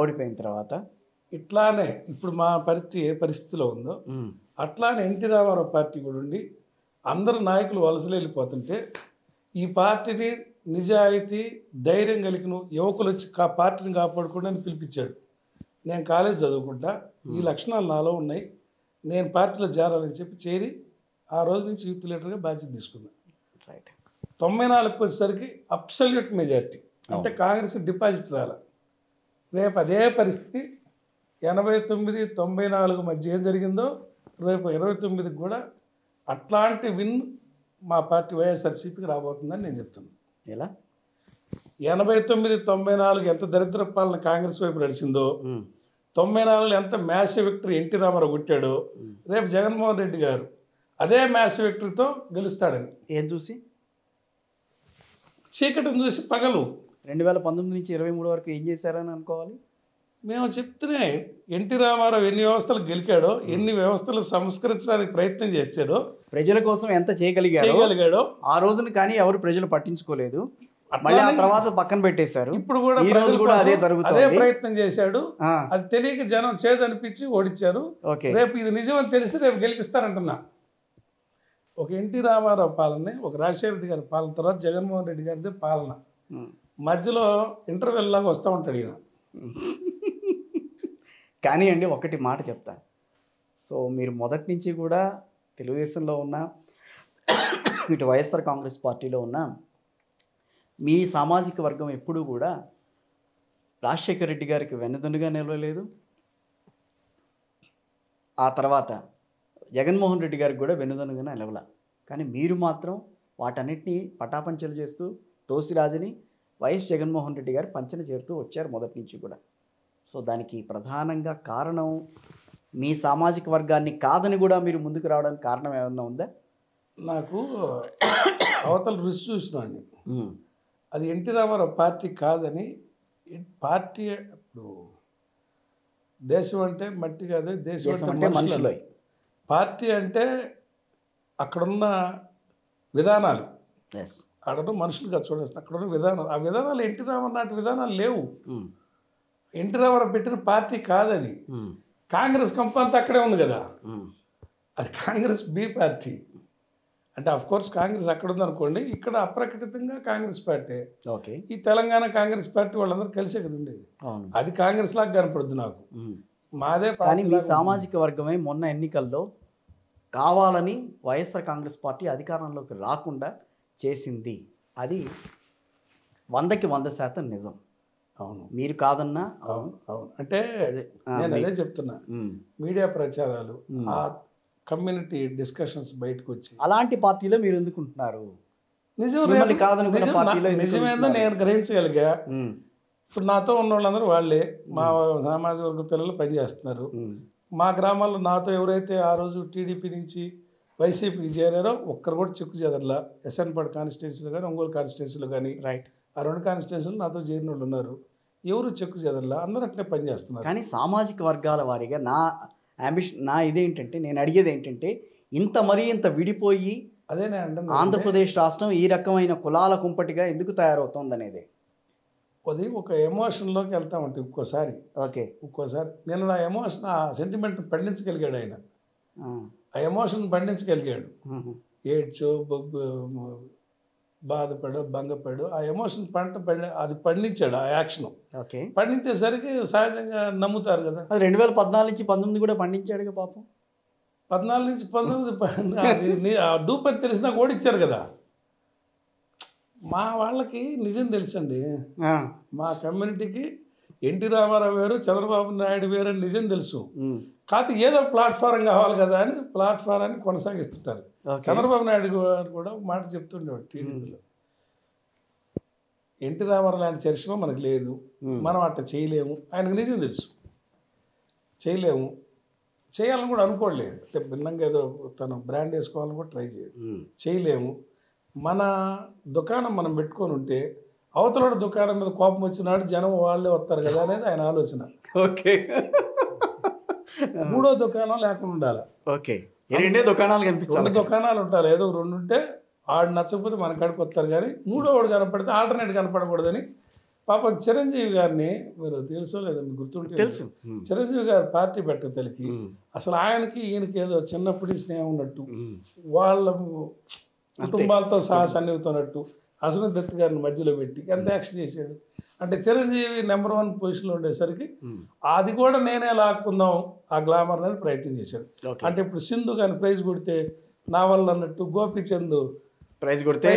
ఓడిపోయిన తర్వాత ఇట్లానే ఇప్పుడు మా పరిస్థితి ఏ పరిస్థితిలో ఉందో అట్లానే ఎన్టీ రామారావు పార్టీ కూడా ఉండి అందరు నాయకులు వలసలు వెళ్ళిపోతుంటే ఈ పార్టీని నిజాయితీ ధైర్యం కలిగిన యువకులు వచ్చి పార్టీని కాపాడుకోండి అని పిలిపించాడు. నేను కాలేజ్ చదువుకుంటా, ఈ లక్షణాలు నాలో ఉన్నాయి, నేను పార్టీలో చేరాలని చెప్పి చేరి ఆ రోజు నుంచి యూత్ లీడర్గా బాధ్యత తీసుకున్నాను. రైట్. 94కి వచ్చేసరికి అబ్సల్యూట్ మెజార్టీ, అంటే కాంగ్రెస్ డిపాజిట్ రాల. రేపు అదే పరిస్థితి 89, 94 మధ్య ఏం జరిగిందో రేపు 29కి కూడా అట్లాంటి విన్ మా పార్టీ వైఎస్ఆర్సీపీకి రాబోతుందని నేను చెప్తున్నాను. ఎలా? 89, 94 ఎంత దరిద్ర పాలన కాంగ్రెస్ వైపు నడిచిందో, 94 ఎంత మ్యాసివ్ విక్టరీ ఎన్టీ రామారావు కొట్టాడో, రేపు జగన్మోహన్ రెడ్డి గారు అదే మ్యాసివ్ విక్టరీతో గెలుస్తాడని. ఏం చూసి? చీకటిని చూసి పగలు. 2019 నుంచి 23 వరకు ఏం చేశారని అనుకోవాలి? మేము చెప్తూనే ఎన్టీ రామారావు ఎన్ని వ్యవస్థలు గెలికాడో, ఎన్ని వ్యవస్థలు సంస్కరించడానికి ప్రయత్నం చేస్తాడో, ప్రజల కోసం ఎంత చేయగలిగాడో ఆ రోజున కానీ ఎవరు ప్రజలు పట్టించుకోలేదు. మళ్ళీ ఆ తర్వాత పక్కన పెట్టేశారు. ఇప్పుడు కూడా ఈ రోజు కూడా అదే జరుగుతుంది. అదే ప్రయత్నం చేశాడు. అది తెలియక జనం చేదనిపించి ఓడించారు. రేపు ఇది నిజమని తెలిసి రేపు గెలిపిస్తారంటున్నా. ఒక ఎన్టీ రామారావు పాలన, ఒక రాజశేఖర రెడ్డి గారి పాలన తర్వాత జగన్మోహన్ రెడ్డి గారిదే పాలన. మధ్యలో ఇంటర్వెల్ లాగా వస్తూ ఉంటాడు ఈయన. కానీ అండి ఒకటి మాట చెప్తా. సో మీరు మొదటి నుంచి కూడా తెలుగుదేశంలో ఉన్న, ఇటు వైఎస్ఆర్ కాంగ్రెస్ పార్టీలో ఉన్న మీ సామాజిక వర్గం ఎప్పుడూ కూడా రాజశేఖర రెడ్డి గారికి వెన్నుదన్నుగా నిలవలేదు. ఆ తర్వాత జగన్మోహన్ రెడ్డి గారికి కూడా వెన్నుదన్నుగా నిలవల. కానీ మీరు మాత్రం వాటన్నిటినీ పటాపంచలు చేస్తూ తోసిరాజుని వైఎస్ జగన్మోహన్ రెడ్డి గారు పంచన చేరుతూ వచ్చారు మొదటి నుంచి కూడా. సో దానికి ప్రధానంగా కారణం మీ సామాజిక వర్గాన్ని కాదని కూడా మీరు ముందుకు రావడానికి కారణం ఏమన్నా ఉందా? నాకు అవతల రుచి చూసినాండి. అది ఎన్టీ రామారావు పార్టీ కాదని. పార్టీ ఇప్పుడు దేశం అంటే మట్టి కాదు, దేశం అంటే మనుషులు. పార్టీ అంటే అక్కడున్న విధానాలు, అక్కడ మనుషులుగా చూడేస్తారు. అక్కడున్న విధానాలు, ఆ విధానాలు ఎన్టీ రామారావు నాటి విధానాలు లేవు. ఎన్టీ రామారావు పెట్టిన పార్టీ కాదు అది. కాంగ్రెస్ కంపంతా అక్కడే ఉంది కదా, అది కాంగ్రెస్ బి పార్టీ. అంటే అఫ్ కోర్స్ కాంగ్రెస్ అక్కడ ఉందనుకోండి, ఇక్కడ అప్రకటితంగా కాంగ్రెస్ పార్టీ. ఈ తెలంగాణ కాంగ్రెస్ పార్టీ వాళ్ళందరూ కలిసే కదా ఉండేది. అది కాంగ్రెస్ లాగా కనపడుద్ది నాకు. మాదే. కానీ మీ సామాజిక వర్గమే మొన్న ఎన్నికల్లో కావాలని వైఎస్ఆర్ కాంగ్రెస్ పార్టీ అధికారంలోకి రాకుండా చేసింది. అది 100కి 100% నిజం. అవును, మీరు కాదన్నా. అవును అవును. అంటే నేను అదే చెప్తున్నా, మీడియా ప్రచారాలు, ఆ కమ్యూనిటీ డిస్కషన్స్ బయటకు వచ్చి అలాంటి పార్టీలో మీరు ఎందుకుంటున్నారు? నిజం మిమ్మల్ని కాదనుకున్న పార్టీలో ఎందుకు నిజమేందో నేను గ్రహించగలిగా. ఇప్పుడు నాతో ఉన్న వాళ్ళందరూ వాళ్ళే మా సామాజిక వర్గ పిల్లలు పనిచేస్తున్నారు. మా గ్రామాల్లో నాతో ఎవరైతే ఆ రోజు టీడీపీ నుంచి వైసీపీకి చేరారో ఒక్కరు కూడా చెక్కు చెదరలా. ఎస్ఎన్పాడు కాన్స్టిట్యున్సీలో కానీ ఒంగోలు కాన్స్టిట్యున్సీలో కానీ రైట్. ఆ 2 కాన్స్టిట్యున్సీలు నాతో చేరిన వాళ్ళు ఉన్నారు. ఎవరు చెక్కు చెదరలా, అందరూ అట్లే పనిచేస్తున్నారు. కానీ సామాజిక వర్గాల వారీగా నా అంబిషన్, నా ఇదేంటంటే, నేను అడిగేది ఏంటంటే, ఇంత విడిపోయి అదే నేను అంటుంది. ఆంధ్రప్రదేశ్ రాష్ట్రం ఈ రకమైన కులాల కుంపటిగా ఎందుకు తయారవుతుంది అనేది అది ఒక ఎమోషన్లోకి వెళ్తామంటే ఒక్కోసారి. ఓకే. ఒక్కోసారి నేను నా ఎమోషన్, ఆ సెంటిమెంట్ పండించగలిగాడు ఆయన. ఆ ఎమోషన్ పండించగలిగాడు. ఏడ్చో బాధపడు భంగపడు ఆ ఎమోషన్ అది పండించాడు. ఆ యాక్షన్ ఓకే పండించేసరికి సహజంగా నమ్ముతారు కదా. అది 2014 నుంచి 19 కూడా పండించాడుగా పాపం. 14 నుంచి 19 ఆ డూప్ అని తెలిసినా ఓడిచ్చారు కదా. మా వాళ్ళకి నిజం తెలుసండి. మా కమ్యూనిటీకి ఎన్టీ రామారావు వేరు, చంద్రబాబు నాయుడు వేరు అని నిజం తెలుసు. కాకపోతే ఏదో ప్లాట్ఫారం కావాలి కదా అని ప్లాట్ఫారాన్ని కొనసాగిస్తుంటారు. చంద్రబాబు నాయుడు గారు కూడా ఒక మాట చెప్తుండేవాడు టీడీపీలో, ఎన్టీ రామారావు లాంటి చరిష్మా మనకు లేదు, మనం అట్లా చేయలేము. ఆయనకు నిజం తెలుసు, చేయలేము, చేయాలని కూడా అనుకోలేదు. అంటే భిన్నంగా ఏదో తను బ్రాండ్ వేసుకోవాలని కూడా ట్రై చేయలేము. మన దుకాణం మనం పెట్టుకొని ఉంటే అవతల దుకాణం మీద కోపం వచ్చినాడు జనం వాళ్ళే వస్తారు కదా అనేది ఆయన ఆలోచన. ఓకే. 3వ దుకాణం లేకుండా ఉండాలి. ఓకే. 2 దుకాణాలు కనిపించాలి. 2 దుకాణాలు ఉంటారు. ఏదో 2 ఉంటే ఆడు నచ్చకపోతే మన కాడికి వస్తారు. కానీ 3వ కనపడితే ఆల్టర్నేట్ కనపడకూడదని పాపం చిరంజీవి గారిని, మీరు తెలుసో లేదో మీకు గుర్తుంటే తెలుసు, చిరంజీవి గారు పార్టీ పెట్టతలికి అసలు ఆయనకి ఈయనకి ఏదో చిన్నప్పటి స్నేహం ఉన్నట్టు, వాళ్ళ కుటుంబాలతో సహా సన్నిహితున్నట్టు అసలు దత్ గారిని మధ్యలో పెట్టి ఎంత యాక్షన్ చేశాడు. అంటే చిరంజీవి నెంబర్ 1 పొజిషన్లో ఉండేసరికి అది కూడా నేనే లాక్కుందాం ఆ గ్లామర్ అనేది ప్రయత్నం చేశాడు. అంటే ఇప్పుడు సింధు కానీ ప్రైజ్ కొడితే నా వల్ల అన్నట్టు, గోపీచంద్ ప్రైజ్ కొడితే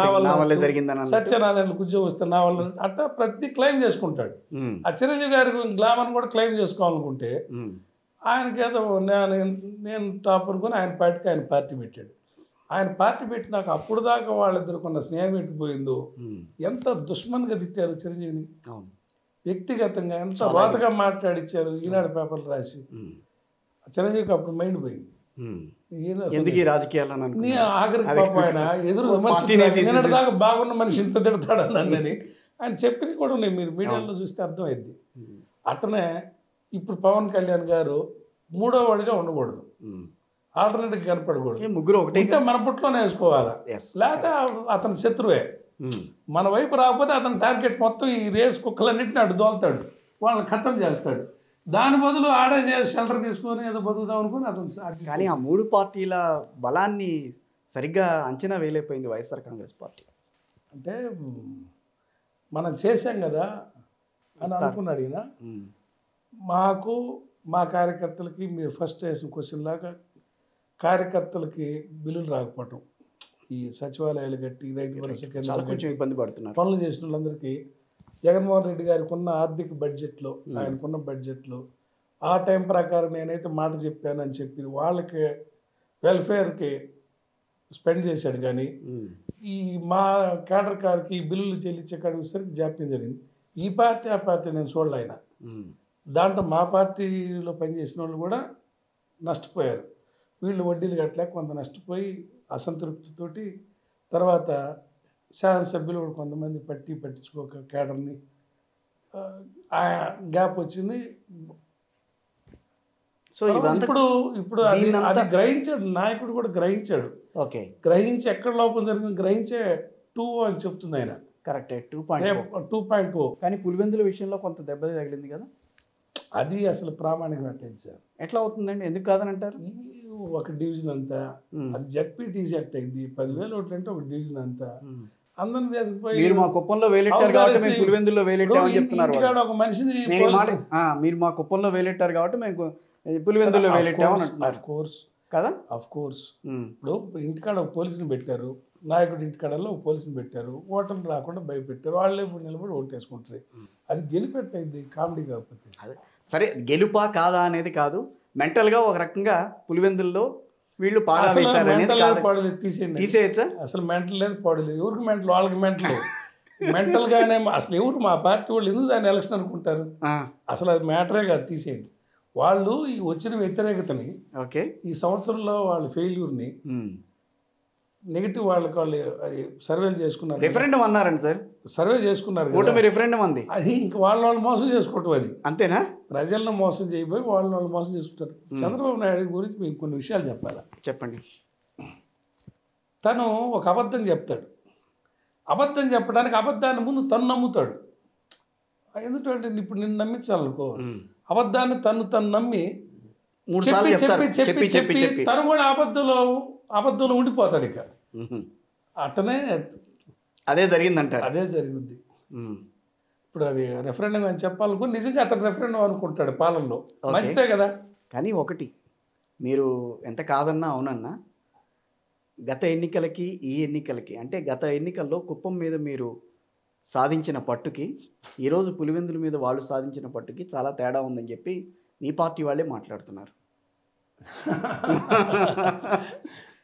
నా వల్ల జరిగిందని, సత్యనారాయణ ఉద్యోగం వస్తే నా వల్ల అట్లా ప్రతి క్లెయిమ్ చేసుకుంటాడు. ఆ చిరంజీవి గారి గ్లామర్ కూడా క్లెయిమ్ చేసుకోవాలనుకుంటే ఆయనకి ఏదో నేను టాప్ అనుకుని ఆయన పార్టీ పెట్టాడు. ఆయన పార్టీ పెట్టినాక అప్పుడు దాకా వాళ్ళిద్దరుకున్న స్నేహం ఎట్టిపోయిందో, ఎంత దుష్మన్గా తిట్టారు చిరంజీవిని, వ్యక్తిగతంగా ఎంత రోతగా మాట్లాడిచ్చారు. ఈనాడు పేపర్లు రాసి చిరంజీవికి అప్పుడు మైండ్ పోయింది. ఆఖరికి పాప ఆయన ఎదురు విమర్శించారు. దాకా బాగున్న మనిషి ఇంత తిడతాడని ఆయన చెప్పినవి కూడా ఉన్నాయి, మీరు మీడియాలో చూస్తే అర్థమైంది. అట్లనే ఇప్పుడు పవన్ కళ్యాణ్ గారు 3వ వాడిగా ఉండకూడదు, ఆల్టర్నేటివ్ కనపడకూడదు. ముగ్గురు ఒకటే మన పుట్లోనే వేసుకోవాలా, లేకపోతే అతని శత్రువే. మన వైపు రాకపోతే అతని టార్గెట్ మొత్తం ఈ రేస్ కుక్కలన్నింటినీ అటు దోలుతాడు, వాళ్ళని ఖతం చేస్తాడు. దాని బదులు ఆడే షెల్టర్ తీసుకొని ఏదో బతుకుదాం అనుకుని అతను. కానీ ఆ 3 పార్టీల బలాన్ని సరిగ్గా అంచనా వేయలేకపోయింది వైఎస్ఆర్ కాంగ్రెస్ పార్టీ. అంటే మనం చేశాం కదా అని అనుకున్నాడు ఈయన. మాకు మా కార్యకర్తలకి మీరు ఫస్ట్ వేసిన క్వశ్చన్ లాగా కార్యకర్తలకి బిల్లులు రాకపోవటం, ఈ సచివాలయాలు కట్టి రైతు భరోసా కొంచెం ఇబ్బంది పడుతున్నారు పనులు చేసిన వాళ్ళందరికీ జగన్మోహన్ రెడ్డి గారికి ఉన్న ఆర్థిక బడ్జెట్లో, ఆయనకున్న బడ్జెట్లో ఆ టైం ప్రకారం నేనైతే మాట చెప్పానని చెప్పి వాళ్ళకి వెల్ఫేర్కి స్పెండ్ చేశాడు. కానీ ఈ మా క్యాడర్ కార్డ్కి బిల్లులు చెల్లించే కాడికి వచ్చేసరికి జాప్యం జరిగింది. ఈ పార్టీ ఆ పార్టీ నేను చూడలే. ఆయన దాంట్లో మా పార్టీలో పనిచేసిన వాళ్ళు కూడా నష్టపోయారు. వీళ్ళు వడ్డీలు కట్టలేక కొంత నష్టపోయి అసంతృప్తితోటి తర్వాత శాసనసభ్యులు కూడా కొంతమంది పట్టించుకోక కేడర్ని గ్యాప్ వచ్చింది. సో ఇప్పుడు అది గ్రహించాడు, నాయకుడు కూడా గ్రహించాడు. ఓకే, గ్రహించి ఎక్కడ లోపం జరిగింది గ్రహించే 2 అని చెప్తుంది ఆయన. కరెక్టే, 2.0. కానీ పులివెందుల విషయంలో కొంత దెబ్బ తగిలింది కదా, అది అసలు ప్రామాణికం అట్టేది సార్. ఎట్లా అవుతుందండి, ఎందుకు కాదని అంటారు? ఒక డివిజన్ అంతా అది జడ్పీటీసీ అట్ట అయింది, 10,000 ఓట్లు అంటే ఒక డివిజన్ అంతా అందరిని తీసుకుపోయి మీరు మా కుప్పంలో వేలెట్టారు కాబట్టి మేము పులివెందుల్లో వేలెట్టామని చెప్తున్నారు. ఒక మనిషిని మీరు మా కుప్పంలో వేలెట్టారు కాబట్టి మేము పులివెందుల్లో వేలెట్టామని అంటున్నారు. కోర్స్ కదా, ఆఫ్ కోర్స్. ఇప్పుడు ఇంటికాడ ఒక పోలీసుని పెట్టారు, నాయకుడి ఇంటికాడల్లో ఒక పోలీసుని పెట్టారు, ఓటర్లు రాకుండా భయపెట్టారు, వాళ్ళే ఇప్పుడు నిలబడి ఓటేసుకుంటారు. అది గెలిపెట్టయింది, కామెడీ కాకపోతే. అదే సరే, గెలుపా కాదా అనేది కాదు, మెంటల్గా ఒక రకంగా పులివెందుల్లో వీళ్ళు పాగా అసలు వేశారు అనేది మెంటల్ లేదు కాదు. పాడలేదు తీసేయండి. తీసేయచ్చా? అసలు మెంటల్ లేదు పాడలేదు. ఎవరికి మెంటల్? వాళ్ళకి మెంటల్. మెంటల్గానే అసలు ఎవరు మా పార్టీ వాళ్ళు ఎందుకు దాన్ని ఎలక్షన్ అనుకుంటారు? అసలు అది మ్యాటరే కాదు, తీసేయండి. వాళ్ళు ఈ వచ్చిన వ్యతిరేకతని ఓకే ఈ సంవత్సరంలో వాళ్ళ ఫెయిల్యూర్ని నెగిటివ్ వాళ్ళు సర్వేలు చేసుకున్నారు. రిఫరెండం అన్నారండి సార్, సర్వే చేసుకున్నారు కదా. కూటమి రిఫరెండం అంది. అది ఇంక వాళ్ళు మోసం చేసుకోవటం. అది అంతేనా? ప్రజలను మోసం చేయబోయి వాళ్ళు మోసం చేసుకుంటారు. చంద్రబాబు నాయుడు గురించి మీకు కొన్ని విషయాలు చెప్పాలా? చెప్పండి. తను ఒక అబద్ధం చెప్తాడు. అబద్ధం చెప్పడానికి అబద్ధాన్ని ముందు తను నమ్ముతాడు. ఎందుకంటే ఇప్పుడు నిన్ను నమ్మించాలనుకో, అబద్ధాన్ని తను నమ్మి 3 సార్లు చెప్తారు. చెప్పి చెప్పి తను కూడా అబద్ధంలో ఉండిపోతాడు. ఇక అతనే అదే జరిగిందంటారు. అదే జరిగింది. ఇప్పుడు అది రెఫరెండం అని చెప్పాలనుకో, నిజంగా అతను రెఫరెండం అనుకుంటాడు పాలనలో. మంచిదే కదా. కానీ ఒకటి, మీరు ఎంత కాదన్నా అవునన్నా, గత ఎన్నికలకి ఈ ఎన్నికలకి, అంటే గత ఎన్నికల్లో కుప్పం మీద మీరు సాధించిన పట్టుకి ఈరోజు పులివెందుల మీద వాళ్ళు సాధించిన పట్టుకి చాలా తేడా ఉందని చెప్పి మీ పార్టీ వాళ్ళే మాట్లాడుతున్నారు.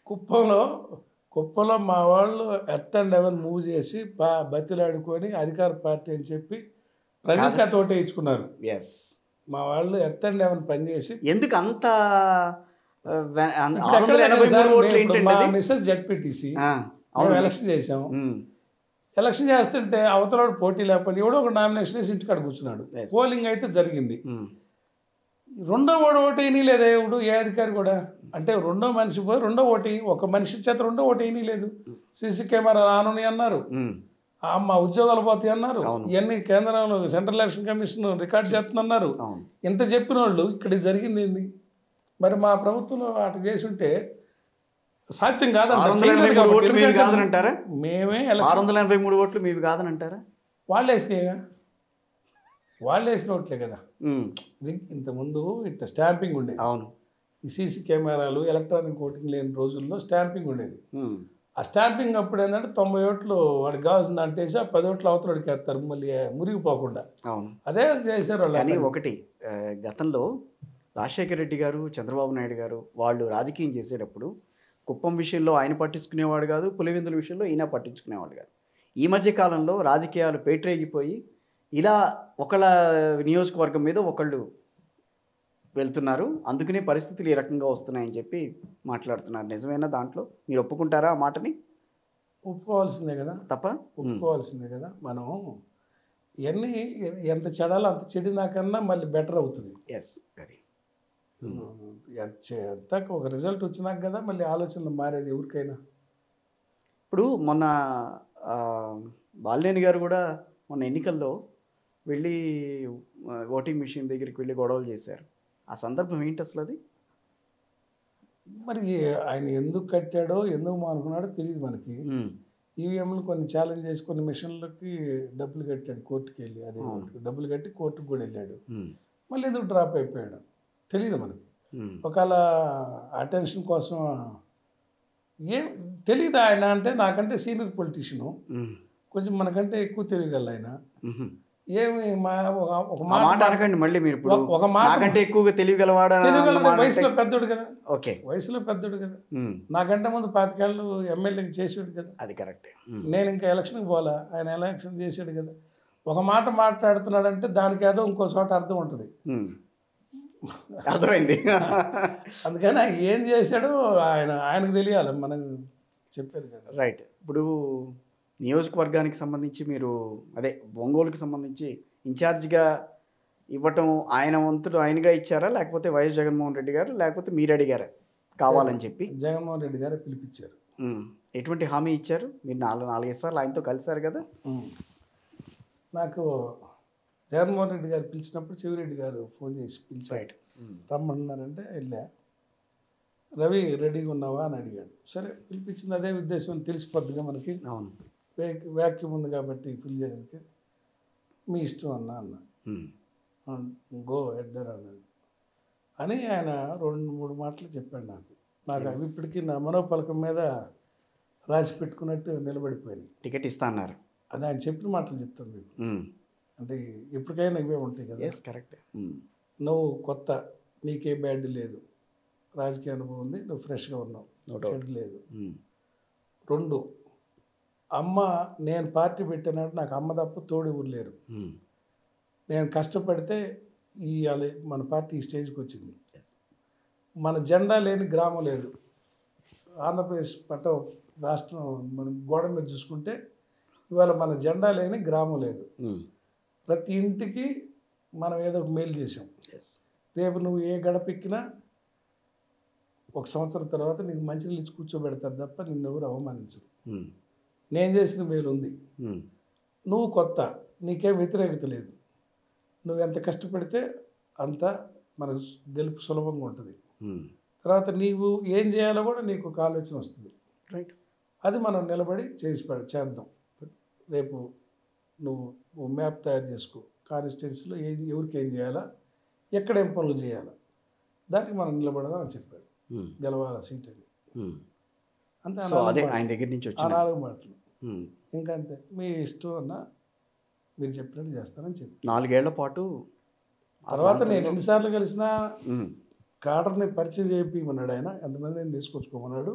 కుప్పంలో మా వాళ్ళు ఎర్త్ అండ్ హెవెన్ మూవ్ చేసి బతిలాడుకొని అధికార పార్టీ అని చెప్పి ప్రజలు చేత ఓటేయించుకున్నారు. ఎస్, మా వాళ్ళు ఎర్త్ అండ్ హెవెన్ పనిచేసి ఎందుకు అంత 683 ఓట్లు ఏంటండి? మిస్సెస్ జడ్పీటీసీ ఎలక్షన్ చేసాం. ఎలక్షన్ చేస్తుంటే అవతల పోటీ లేకపోతే ఎవడో ఒక నామినేషన్ వేసి ఇంటికాడ కూర్చున్నాడు. పోలింగ్ అయితే జరిగింది. రెండో ఓటు వేయని లేదా ఎవడు, ఏ అధికారి కూడా. అంటే రెండో మనిషి పోయి రెండో ఓటు, ఒక మనిషి చేత రెండో ఓటు వేయని లేదు. సీసీ కెమెరా రానుని అన్నారు, మా ఉద్యోగాలు పోతాయి అన్నారు. ఇవన్నీ కేంద్రంలో సెంట్రల్ ఎలక్షన్ కమిషన్ రికార్డ్ చేస్తున్నారు. ఇంత చెప్పిన వాళ్ళు ఇక్కడ జరిగింది ఏంది? మరి మా ప్రభుత్వంలో అటు చేసి ఉంటే సాధ్యం కాదంటారా? మేమే 683 ఓట్లు మీవి కాదనంటారా? వాళ్ళు వేసినాయిగా, వాళ్ళు వేసిన ఓట్లే కదా. ఇంతకుముందు ఇట్లా స్టాంపింగ్ ఉండేది. అవును, ఈ సీసీ కెమెరాలు ఎలక్ట్రానిక్ ఓటింగ్ లేని రోజుల్లో స్టాంపింగ్ ఉండేది. ఆ స్టాంపింగ్ అప్పుడు ఏంటంటే 90 ఓట్లు వాడికి కావాల్సింది అంటేసి ఆ 10 ఓట్లు అవతలడికి వేస్తారు, మళ్ళీ మురిగిపోకుండా. అవును, అదే చేశారు వాళ్ళు. కానీ ఒకటి, గతంలో రాజశేఖర రెడ్డి గారు, చంద్రబాబు నాయుడు గారు వాళ్ళు రాజకీయం చేసేటప్పుడు కుప్పం విషయంలో ఆయన పట్టించుకునేవాడు కాదు, పులివెందుల విషయంలో ఈయన పట్టించుకునేవాడు కాదు. ఈ మధ్య కాలంలో రాజకీయాలు పేటరేగిపోయి ఇలా ఒకళ్ళ నియోజకవర్గం మీద ఒకళ్ళు వెళ్తున్నారు, అందుకనే పరిస్థితులు ఈ రకంగా వస్తున్నాయని చెప్పి మాట్లాడుతున్నారు. నిజమేనా? దాంట్లో మీరు ఒప్పుకుంటారా ఆ మాటని? ఒప్పుకోవాల్సిందే కదా. తప్ప ఒప్పుకోవాల్సిందే కదా. మనం ఇవన్నీ ఎంత చెడాలో అంత చెడినాకన్నా మళ్ళీ బెటర్ అవుతుంది. ఎస్, అది ఎంత ఒక రిజల్ట్ వచ్చినాక కదా మళ్ళీ ఆలోచనలు మారేది ఎవరికైనా. ఇప్పుడు మొన్న బాలినేని గారు కూడా మొన్న ఎన్నికల్లో వెళ్ళి ఓటింగ్ మిషన్ దగ్గరికి వెళ్ళి గొడవలు చేశారు. ఆ సందర్భం ఏంటి అసలు? అది మరి ఆయన ఎందుకు కట్టాడో ఎందుకు మానుకున్నాడో తెలియదు మనకి. ఈవీఎంలు కొన్ని ఛాలెంజ్ చేసి కొన్ని మిషన్లకి డబ్బులు కట్టాడు, కోర్టుకి వెళ్ళి అదే డబ్బులు కట్టి కోర్టుకు కూడా వెళ్ళాడు. మళ్ళీ ఎందుకు డ్రాప్ అయిపోయాడు తెలియదు మనకి. ఒకవేళ అటెన్షన్ కోసం ఏం తెలియదు. ఆయన అంటే నాకంటే సీనియర్ పొలిటీషియను, కొంచెం మనకంటే ఎక్కువ తెలియగల ఆయన. ఏమి ఒక మాట అనకండి మళ్ళీ మీరు. ఒక మాట నాకంటే ఎక్కువగా తెలియగలవాడు, వయసులో పెద్దోడు కదా. ఓకే, వయసులో పెద్దోడు కదా. నాకంటే ముందు 5 ఏళ్ళు ఎమ్మెల్యేకి చేసాడు కదా. అది కరెక్ట్. నేను ఇంకా ఎలక్షన్కి పోలా, ఆయన ఎలక్షన్ చేసాడు కదా. ఒక మాట మాట్లాడుతున్నాడంటే దానికి ఏదో ఇంకో చోట అర్థం ఉంటుంది. అర్థమైంది. అందుకని ఏం చేశాడో ఆయనకు తెలియాలి, మనం చెప్పేది కదా. రైట్. ఇప్పుడు నియోజకవర్గానికి సంబంధించి మీరు అదే ఒంగోలుకి సంబంధించి ఇన్ఛార్జిగా ఇవ్వటం ఆయన వంతుడు ఆయనగా ఇచ్చారా, లేకపోతే వైఎస్ జగన్మోహన్ రెడ్డి గారు, లేకపోతే మీరు అడిగారా కావాలని చెప్పి? జగన్మోహన్ రెడ్డి గారు పిలిపించారు. ఎటువంటి హామీ ఇచ్చారు? మీరు 4-5 సార్లు ఆయనతో కలిశారు కదా. నాకు జగన్మోహన్ రెడ్డి గారు పిలిచినప్పుడు చెవిరెడ్డి గారు ఫోన్ చేసి పిలిచాడు, రమ్మన్నారంటే వెళ్ళా. రవి రెడీగా ఉన్నావా అని అడిగాడు. సరే పిలిపించింది అదే ఉద్దేశం అని తెలిసిపోద్దిగా మనకి. అవును, వ్యాక్యూమ్ ఉంది కాబట్టి ఫిల్ చేయడానికి. మీ ఇష్టం అన్న గో హెడ్డర్ అన్నాడు అని ఆయన 2-3 మాటలు చెప్పాడు నాకు. అవి ఇప్పటికీ నా మనోపలకం మీద రాసి పెట్టుకున్నట్టు నిలబడిపోయింది. టికెట్ ఇస్తా అన్నారు. అది ఆయన చెప్పిన మాటలు చెప్తాను మీకు. అంటే ఎప్పటికైనా ఇవే ఉంటాయి కదా. కరెక్ట్. నువ్వు కొత్త, నీకే బ్యాడ్ లేదు, రాజకీయ అనుభవం ఉంది, నువ్వు ఫ్రెష్గా ఉన్నావు, చెడు లేదు. ఉమ్. 2, అమ్మ నేను పార్టీ పెట్టినట్టు నాకు అమ్మ తప్ప తోడు ఎవరు లేరు. ఉమ్. నేను కష్టపడితే మన పార్టీ ఈ స్టేజ్కి వచ్చింది. మన జెండా లేని గ్రామం లేదు. ఆంధ్రప్రదేశ్ రాష్ట్రం మనం గోడ మీద చూసుకుంటే ఇవాళ మన జెండా లేని గ్రామం లేదు. ప్రతి ఇంటికి మనం ఏదో ఒక మేలు చేసాం. రేపు నువ్వు ఏ గడపెక్కినా 1 సంవత్సరం తర్వాత నీకు మంచినీళ్ళు ఇచ్చి కూర్చోబెడతారు తప్ప నిన్నెవరు అవమానించరు. నేను చేసిన మేలు ఉంది. నువ్వు కొత్త, నీకేం వ్యతిరేకత లేదు. నువ్వు ఎంత కష్టపడితే అంత మన గెలుపు సులభంగా ఉంటుంది. తర్వాత నీవు ఏం చేయాలో కూడా నీకు ఒక ఆలోచన వస్తుంది. రైట్. అది మనం నిలబడి చేద్దాం. రేపు నువ్వు మ్యాప్ తయారు చేసుకో, కాన్స్టిట్యున్సీలో ఎవరికి ఏం చేయాలా, ఎక్కడ ఏం పనులు చేయాలా, దానికి మనం నిలబడదాం అని చెప్పాడు. గెలవాల సీట్ అని అంతే. అదే ఆయన దగ్గర నుంచి ఆ 4 మాటలు. ఇంకా అంతే, మీ ఇష్టం అన్నా మీరు చెప్పినట్టు చేస్తానని చెప్పి 4 ఏళ్ల పాటు. తర్వాత నేను ఎన్నిసార్లు కలిసినా కాడర్ని పరిచయం చేయించమన్నాడు ఆయన. ఎంతమంది నేను తీసుకొచ్చుకోమన్నాడు.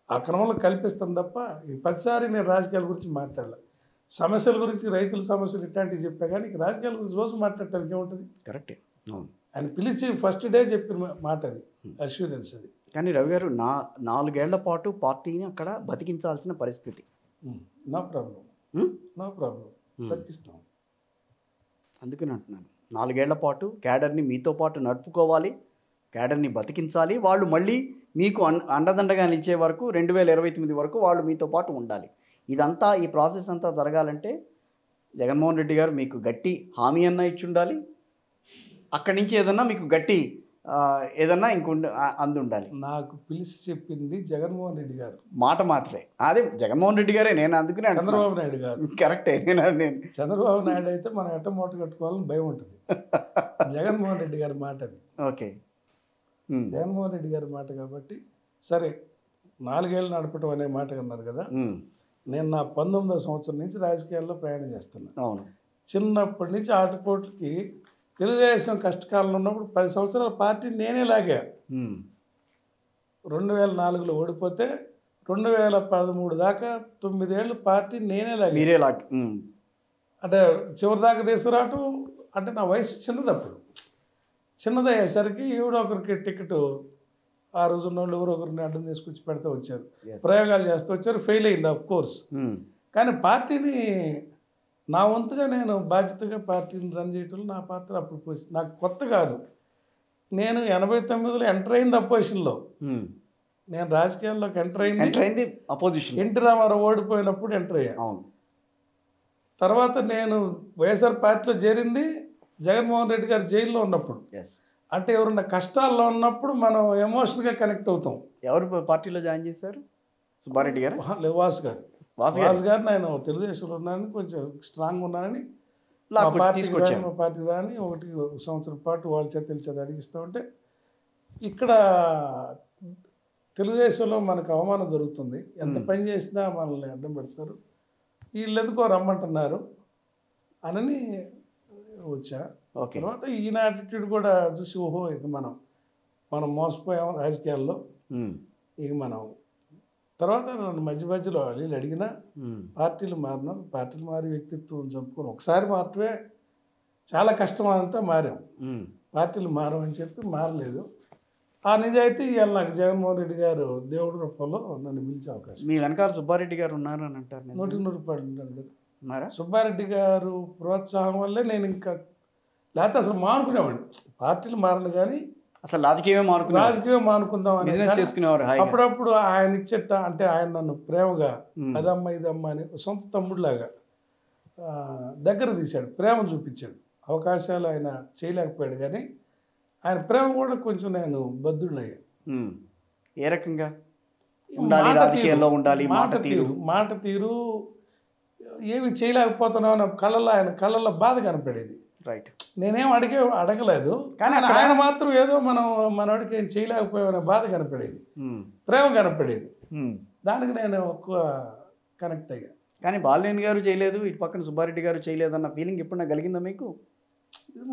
ఆ క్రమంలో కల్పిస్తాను తప్ప ఈ 10సారి నేను రాజకీయాల గురించి మాట్లాడలే. సమస్యల గురించి, రైతుల సమస్యలు ఇట్లాంటివి చెప్పా, కానీ రాజకీయాల గురించి రోజు మాట్లాడటానికి ఏముంటుంది? కరెక్టే. ఆయన పిలిచి ఫస్ట్ డే చెప్పిన మాట అది, అష్యూరెన్స్ అది. కానీ రవి గారు 4 ఏళ్ల పాటు పార్టీని అక్కడ బతికించాల్సిన పరిస్థితి. నో ప్రాబ్లం, నో ప్రాబ్లం, బతికిస్తాం. అందుకని అంటున్నాను, 4 ఏళ్ల పాటు క్యాడర్ని మీతో పాటు నడుపుకోవాలి, క్యాడర్ని బతికించాలి. వాళ్ళు మళ్ళీ మీకు అండదండగా నిలిచే వరకు 2029 వరకు వాళ్ళు మీతో పాటు ఉండాలి. ఇదంతా, ఈ ప్రాసెస్ అంతా జరగాలంటే జగన్మోహన్ రెడ్డి గారు మీకు గట్టి హామీ అన్న ఇచ్చి ఉండాలి. అక్కడి నుంచి ఏదన్నా మీకు గట్టి ఏదన్నా అందుండాలి. నాకు పిలిచి చెప్పింది జగన్మోహన్ రెడ్డి గారు, మాట మాత్రమే. అదే జగన్మోహన్ రెడ్డి గారే. నేను అందుకనే చంద్రబాబు నాయుడు గారు. కరెక్టే. నేను చంద్రబాబు నాయుడు అయితే మనం ఎట్ట మూట కట్టుకోవాలని భయం ఉంటుంది. జగన్మోహన్ రెడ్డి గారి మాట అది. ఓకే. జగన్మోహన్ రెడ్డి గారి మాట కాబట్టి సరే. 4 ఏళ్ళు నడపటం అనే మాట అన్నారు కదా. నేను నా 19వ సంవత్సరం నుంచి రాజకీయాల్లో ప్రయాణం చేస్తున్నా. అవును. చిన్నప్పటి నుంచి ఆటుపోట్లకి తెలుగుదేశం కష్టకాలంలో ఉన్నప్పుడు 10 సంవత్సరాల పార్టీ నేనే లాగా. 2004లో ఓడిపోతే 2013 దాకా 9 ఏళ్ళు పార్టీ నేనే లాగా. మీరే లాగా. అంటే చివరి దాకా తీసుకురావటం అంటే నా వయసు చిన్నది. అప్పుడు చిన్నదయ్యేసరికి ఎవడో ఒకరికి టికెట్, ఆ రోజున్న వాళ్ళు ఎవరో ఒకరిని అడ్డం తీసుకొచ్చి పెడతా వచ్చారు, ప్రయోగాలు చేస్తూ వచ్చారు. ఫెయిల్ అయింది ఆఫ్ కోర్స్. కానీ పార్టీని నా వంతుగా నేను బాధ్యతగా పార్టీని రన్ చేయటంలో నా పాత్ర అప్పుడు నాకు కొత్త కాదు. నేను 89లో ఎంటర్ అయింది అపోజిషన్లో. నేను రాజకీయాల్లోకి ఎంటర్ అయింది అపోజిషన్. ఎన్టీ రామారావు ఓడిపోయినప్పుడు ఎంటర్ అయ్యా. తర్వాత నేను వైఎస్ఆర్ పార్టీలో చేరింది జగన్మోహన్ రెడ్డి గారు జైల్లో ఉన్నప్పుడు. అంటే ఎవరన్నా కష్టాల్లో ఉన్నప్పుడు మనం ఎమోషనల్గా కనెక్ట్ అవుతాం. ఎవరు పార్టీలో జాయిన్ చేశారు? సుబ్బారెడ్డి గారు? వాసు గారు. వాసు గారు నేను తెలుగుదేశంలో ఉన్నానని, కొంచెం స్ట్రాంగ్ ఉన్నానని మా పార్టీ రాని 1 సంవత్సరం పాటు వాళ్ళ చేత అడిగిస్తూ ఉంటే, ఇక్కడ తెలుగుదేశంలో మనకు అవమానం జరుగుతుంది. ఎంత పని చేసినా మనల్ని అడ్డం పెడతారు, వీళ్ళు ఎందుకో రమ్మంటున్నారు అని వచ్చా. తర్వాత ఈయన యాటిట్యూడ్ కూడా చూసి, ఓహో ఇక మనం మోసపోయాం రాజకీయాల్లో. ఇక మనం తర్వాత మధ్యలో వాళ్ళు అడిగినా పార్టీలు మారినాం. పార్టీలు మారి వ్యక్తిత్వం చంపుకొని ఒకసారి మాత్రమే చాలా కష్టం అంతా మారాం. పార్టీలు మారమని చెప్పి మారలేదు. ఆ నిజాయితీ ఇవాళ నాకు జగన్మోహన్ రెడ్డి గారు దేవుడి రూపంలో నన్ను పిలిచే అవకాశం. మీ వెనకాల సుబ్బారెడ్డి గారు ఉన్నారని అంటారు. 100 రూపాయలు ఉంటారు కదా. సుబ్బారెడ్డి గారు ప్రోత్సాహం వల్లే నేను ఇంకా, లేకపోతే అసలు మానుకునేవాడిని. పార్టీలు మారను కానీ అసలు రాజకీయమే మానుకుందాం అని చేసుకునేవారు. అప్పుడప్పుడు ఆయన ఇచ్చేట, అంటే ఆయన నన్ను ప్రేమగా అదమ్మా ఇదమ్మా అని సొంత తమ్ముడిలాగా దగ్గర తీశాడు, ప్రేమ చూపించాడు. అవకాశాలు ఆయన చేయలేకపోయాడు కానీ ఆయన ప్రేమ కూడా కొంచెం నేను బద్దుడినయ్యా. ఏ రకంగా? మాట తీరు ఏమి చేయలేకపోతున్నావు అని ఆయన కళ్ళల్లో బాధ కనపడేది. రైట్. నేనేం అడగలేదు, కానీ ఆయన మాత్రం ఏదో మనవాడికి ఏం చేయలేకపోయామనే బాధ కనపడేది, ప్రేమ కనపడేది. దానికి నేను ఎక్కువ కనెక్ట్ అయ్యా. కానీ బాలినేని గారు చేయలేదు, ఇటు పక్కన సుబ్బారెడ్డి గారు చేయలేదు అన్న ఫీలింగ్ ఎప్పుడన్నా కలిగిందా మీకు?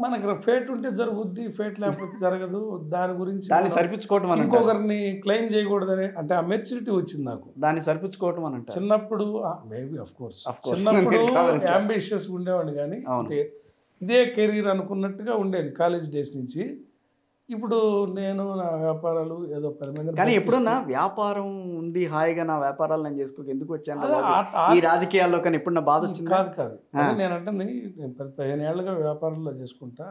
మనకి ఫేట్ ఉంటే జరుగుద్ది, ఫేట్ లేకపోతే జరగదు. దాని గురించి దాన్ని మనం సరిపించుకోవటం అని అంటారు. ఇంకొకరిని క్లెయిమ్ చేయకూడదని, అంటే ఆ మెచ్యూరిటీ వచ్చింది నాకు దాన్ని సరిపించుకోవటం అని అంటారు. చిన్నప్పుడు. Maybe of course Of course. చిన్నప్పుడు కావాలంటే. అంబిషియస్ ఉండేవాడిని, కానీ అవును. అంటే ఇదే కెరీర్ అనుకున్నట్టుగా ఉండేది కాలేజ్ డేస్ నుంచి. ఇప్పుడు నేను నా వ్యాపారాలు ఏదో 10 మందిని కానీ ఎప్పుడన్నా వ్యాపారం ఉంది, హాయిగా నా వ్యాపారాలు నేను చేసుకోక ఎందుకు వచ్చాను అదే బాబు ఈ రాజకీయాల్లో, కానీ ఎప్పుడన్నా బాధ వచ్చింది? కాదు అదే నేను అంటే నేను 15 ఏళ్ళుగా వ్యాపారంలో చేసుకుంటా.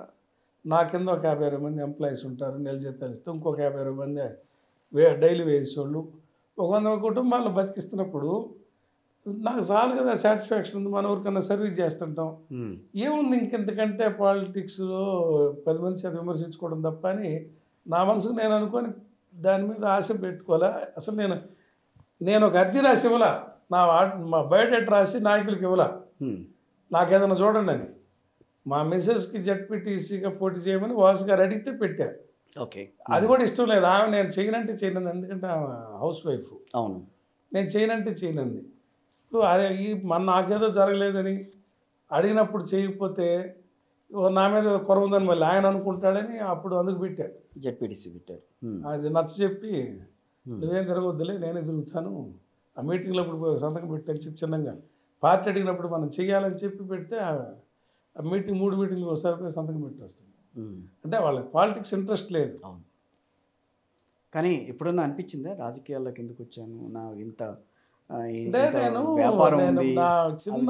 నా కింద ఒక 50-60 మంది ఎంప్లాయీస్ ఉంటారు, నెల జీతాలు ఇస్తే ఇంకొక 50-60 మంది డైలీ వేసే వాళ్ళు, ఒక 100 కుటుంబాల్లో బతికిస్తున్నప్పుడు నాకు చాలు కదా, సాటిస్ఫాక్షన్ ఉంది. మన ఊరికన్నా సర్వీస్ చేస్తుంటాం. ఏముంది ఇంకెంతకంటే పాలిటిక్స్లో 10 మంది చేత విమర్శించుకోవడం తప్ప అని నా మనసుకు నేను అనుకొని దాని మీద ఆశ పెట్టుకోవాలా. అసలు నేను ఒక అర్జీ రాసి ఇవ్వాలా, మా బయోడేటా రాసి నాయకులకి ఇవ్వాలా, నాకేదైనా చూడండి అని. మా మిస్సెస్కి జడ్పీటీసీగా పోటీ చేయమని వాసు గారు అడిగితే పెట్టారు. ఓకే, అది కూడా ఇష్టం లేదు. ఆమె నేను చేయనంటే చేయనంది, ఎందుకంటే ఆమె హౌస్ వైఫ్. అవును, నేను చేయనంటే చేయనంది. ఇప్పుడు అదే నాకేదో జరగలేదని అడిగినప్పుడు చేయకపోతే నా మీద కొరవ ఉందని మళ్ళీ ఆయన అనుకుంటాడని అప్పుడు అందుకు పెట్టారు, జెడ్పీటీసీ పెట్టారు. అది నచ్చ చెప్పి నువ్వేం తిరగొద్దులే నేనే తిరుగుతాను, ఆ మీటింగ్లో అప్పుడు సంతకం పెట్టని చెప్పి చిన్నగా పార్టీ అడిగినప్పుడు మనం చేయాలని చెప్పి పెడితే ఆ మీటింగ్ 3 మీటింగ్లు ఒకసారి పోయి సంతకం పెట్టి వస్తుంది. అంటే వాళ్ళకి పాలిటిక్స్ ఇంట్రెస్ట్ లేదు. అవును, కానీ ఎప్పుడన్నా అనిపించిందా రాజకీయాల్లోకి ఎందుకు వచ్చాను, నా ఇంత అంటే నేను నా చిన్న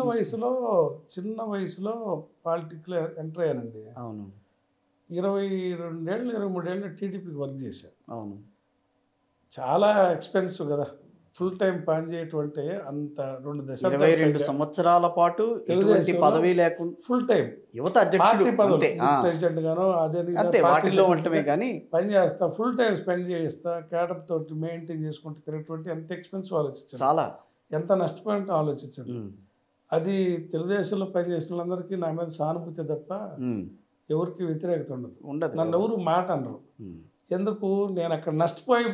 వయసులో పాలిటిక్స్లో ఎంటర్ అయ్యానండి. అవును, 22 ఏళ్ళు 23 ఏళ్ళు టీడీపీకి వర్క్ చేశాను. అవును, చాలా ఎక్స్పెన్సివ్ కదా, ఫుల్ టైం పని చేయటం అంటే. అంత 2 దశలు 22 సంవత్సరాల పాటు ఎటువంటి పదవి లేకుండా ఫుల్ టైం యువత అధ్యక్షుడు పదవి, ప్రెసిడెంట్ గాను అదే వాటిలో ఉండటమే కానీ పని చేస్తా, ఫుల్ టైం స్పెండ్ చేస్తా, క్యాడర్ తోటి మెయింటైన్ చేసుకుంటూ తిరిగేటువంటి ఎంత ఎక్స్పెన్సివ్ ఆలోచించాను, చాలా ఎంత నష్టపోయింటో ఆలోచించాను. అది తెలుగుదేశంలో పనిచేసిన వాళ్ళందరికీ నా మీద సానుభూతి తప్ప ఎవరికి వ్యతిరేకత ఉండదు. నన్ను ఎవరు మాట అనరు. ఎందుకు, నేను అక్కడ నష్టపోయి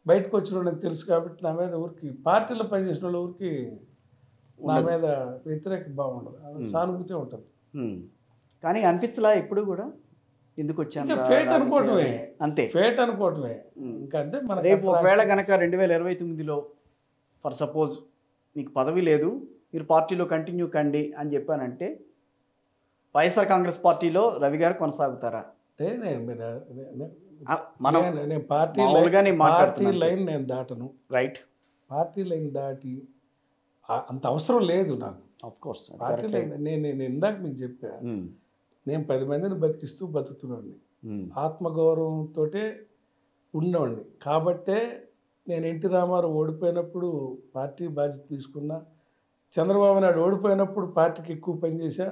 బయటకు వచ్చిన వాళ్ళకి తెలుసు కాబట్టి నా మీద ఊరికి, పార్టీలో పనిచేసిన వాళ్ళ ఊరికి నా మీద వ్యతిరేక భావం ఉండదు, సానుభూతి ఉంటుంది. కానీ అనిపించలా ఇప్పుడు కూడా ఎందుకు వచ్చాను, ఫేట్ అనుకోవటమే, అంతే, ఫేట్ అనుకోవటమే. ఇంకా అంతే. మన రేపు ఒకవేళ కనుక 2029లో ఫర్ సపోజ్ మీకు పదవి లేదు, మీరు పార్టీలో కంటిన్యూ కండి అని చెప్పానంటే వైఎస్ఆర్ కాంగ్రెస్ పార్టీలో రవి గారు కొనసాగుతారా? పార్టీ లైన్ నేను దాటను. రైట్, పార్టీ లైన్ దాటి అంత అవసరం లేదు నాకు. ఆఫ్ కోర్స్ పార్టీ లైన్ నేను ఇందాక మీకు చెప్పా, నేను 10 మందిని బతుకుతున్నాడిని, ఆత్మగౌరవంతో ఉన్నవాడిని. కాబట్టే నేను ఎన్టీ రామారావు ఓడిపోయినప్పుడు పార్టీ బాధ్యత తీసుకున్నా, చంద్రబాబు నాయుడు ఓడిపోయినప్పుడు పార్టీకి ఎక్కువ పనిచేశా,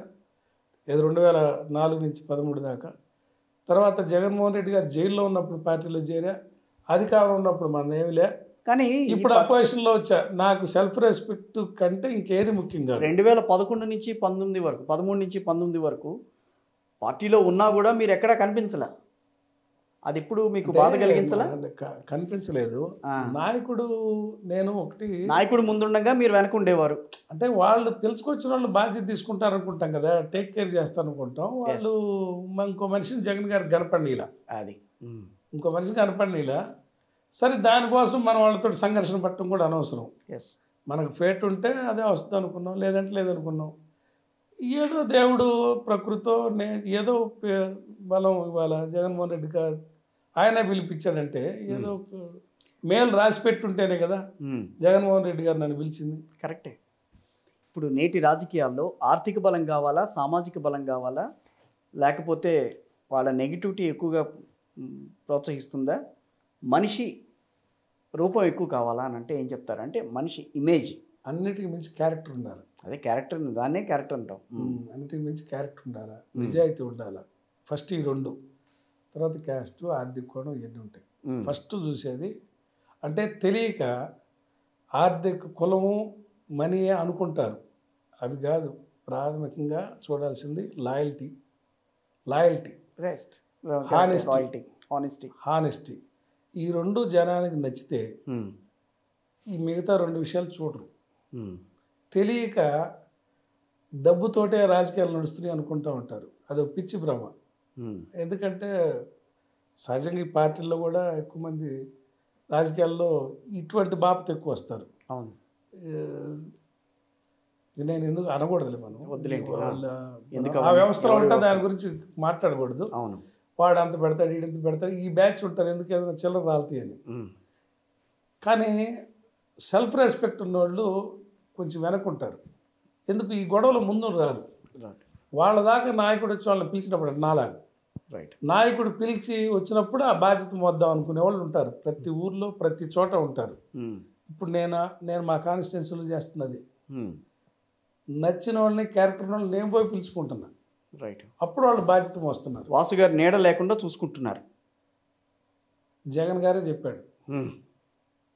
2004 నుంచి 13 దాకా. తర్వాత జగన్మోహన్ రెడ్డి గారు జైల్లో ఉన్నప్పుడు పార్టీలో చేరా, అధికారం ఉన్నప్పుడు మన ఏమిలే, కానీ ఇప్పుడు అపోజిషన్లో వచ్చా. నాకు సెల్ఫ్ రెస్పెక్ట్ కంటే ఇంకేది ముఖ్యం కాదు. 2011 నుంచి 19 వరకు, 13 నుంచి 19 వరకు పార్టీలో ఉన్నా కూడా మీరు ఎక్కడా కనిపించలే. అది ఇప్పుడు మీకు బాధ కలిగించలే? కనిపించలేదు. నాయకుడు నేను ఒకటి, నాయకుడు ముందుండగా మీరు వెనక ఉండేవారు. అంటే వాళ్ళు పిలుచుకొచ్చిన వాళ్ళు బాధ్యత తీసుకుంటారు అనుకుంటాం కదా, టేక్ కేర్ చేస్తారు అనుకుంటాం. వాళ్ళు ఇంకో మనిషిని జగన్ గారికి కనపడిలా, అది ఇంకో మనిషిని కనపడిలా. సరే, దానికోసం మనం వాళ్ళతో సంఘర్షణ పట్టడం కూడా అనవసరం. మనకు ఫేట్ ఉంటే అదే వస్తుంది అనుకున్నాం, లేదంటే లేదనుకున్నాం. ఏదో దేవుడు ప్రకృతితో ఏదో బలం ఇవాళ జగన్మోహన్ రెడ్డి గారు ఆయన పిలిపించాడంటే ఏదో మేలు రాసి పెట్టుంటేనే కదా జగన్మోహన్ రెడ్డి గారు నన్ను పిలిచింది. కరెక్టే. ఇప్పుడు నేటి రాజకీయాల్లో ఆర్థిక బలం కావాలా, సామాజిక బలం కావాలా, లేకపోతే వాళ్ళ నెగిటివిటీ ఎక్కువగా ప్రోత్సహిస్తుందా, మనిషి రూపం ఎక్కువ కావాలా అని అంటే ఏం చెప్తారు? అంటే మనిషి ఇమేజ్, అన్నిటికీ మించి క్యారెక్టర్ ఉండాలి. అదే క్యారెక్టర్, దాన్నే క్యారెక్టర్ అంటాం. అన్నిటికీ మించి క్యారెక్టర్ ఉండాలా, నిజాయితీ ఉండాలా. ఫస్ట్ ఈ 2, తర్వాత క్యాస్ట్, ఆర్థిక కోణం ఇవన్నీ ఉంటాయి. ఫస్ట్ చూసేది అంటే తెలియక ఆర్థిక కులము మనీయే అనుకుంటారు, అవి కాదు. ప్రాథమికంగా చూడాల్సింది లాయల్టీ, హానెస్టీ. ఈ 2 జనానికి నచ్చితే ఈ మిగతా 2 విషయాలు చూడరు. తెలియక డబ్బుతోటే రాజకీయాలు నడుస్తున్నాయి అనుకుంటూ ఉంటారు. అది ఒక పిచ్చి భ్రమ. ఎందుకంటే సహజంగా ఈ పార్టీల్లో కూడా ఎక్కువ మంది రాజకీయాల్లో ఇటువంటి బాపత ఎక్కువ వస్తారు. అవును, నేను ఎందుకు అనకూడదులే, మనం వద్దులేండి. ఆ వ్యవస్థలో ఉంటే దాని గురించి మాట్లాడకూడదు. అవును, వాడు అంత పెడతాడు, వీడింత పెడతాడు, ఈ బ్యాచ్ ఉంటారు ఎందుకు ఏదైనా చిల్లర రాలుతాయి అని. కానీ సెల్ఫ్ రెస్పెక్ట్ ఉన్నోళ్ళు కొంచెం వెనకుంటారు. ఎందుకు ఈ గొడవలు ముందు రారు. వాళ్ళ దాకా నాయకుడు వచ్చి వాళ్ళని పిలిచినప్పుడు నాలాగా రైట్, నాయకుడు పిలిచి వచ్చినప్పుడు ఆ బాధ్యత మోద్దాం అనుకునే వాళ్ళు ఉంటారు. ప్రతి ఊర్లో ప్రతి చోట ఉంటారు. ఇప్పుడు నేను మా కాన్స్టిట్యున్సీలో చేస్తున్నది, నచ్చిన వాళ్ళని క్యారెక్టర్ వాళ్ళని నేను పోయి పిలుచుకుంటున్నా. రైట్, అప్పుడు వాళ్ళు బాధ్యత మోస్తున్నారు. వాసు గారు నీడ లేకుండా చూసుకుంటున్నారు. జగన్ గారే చెప్పాడు,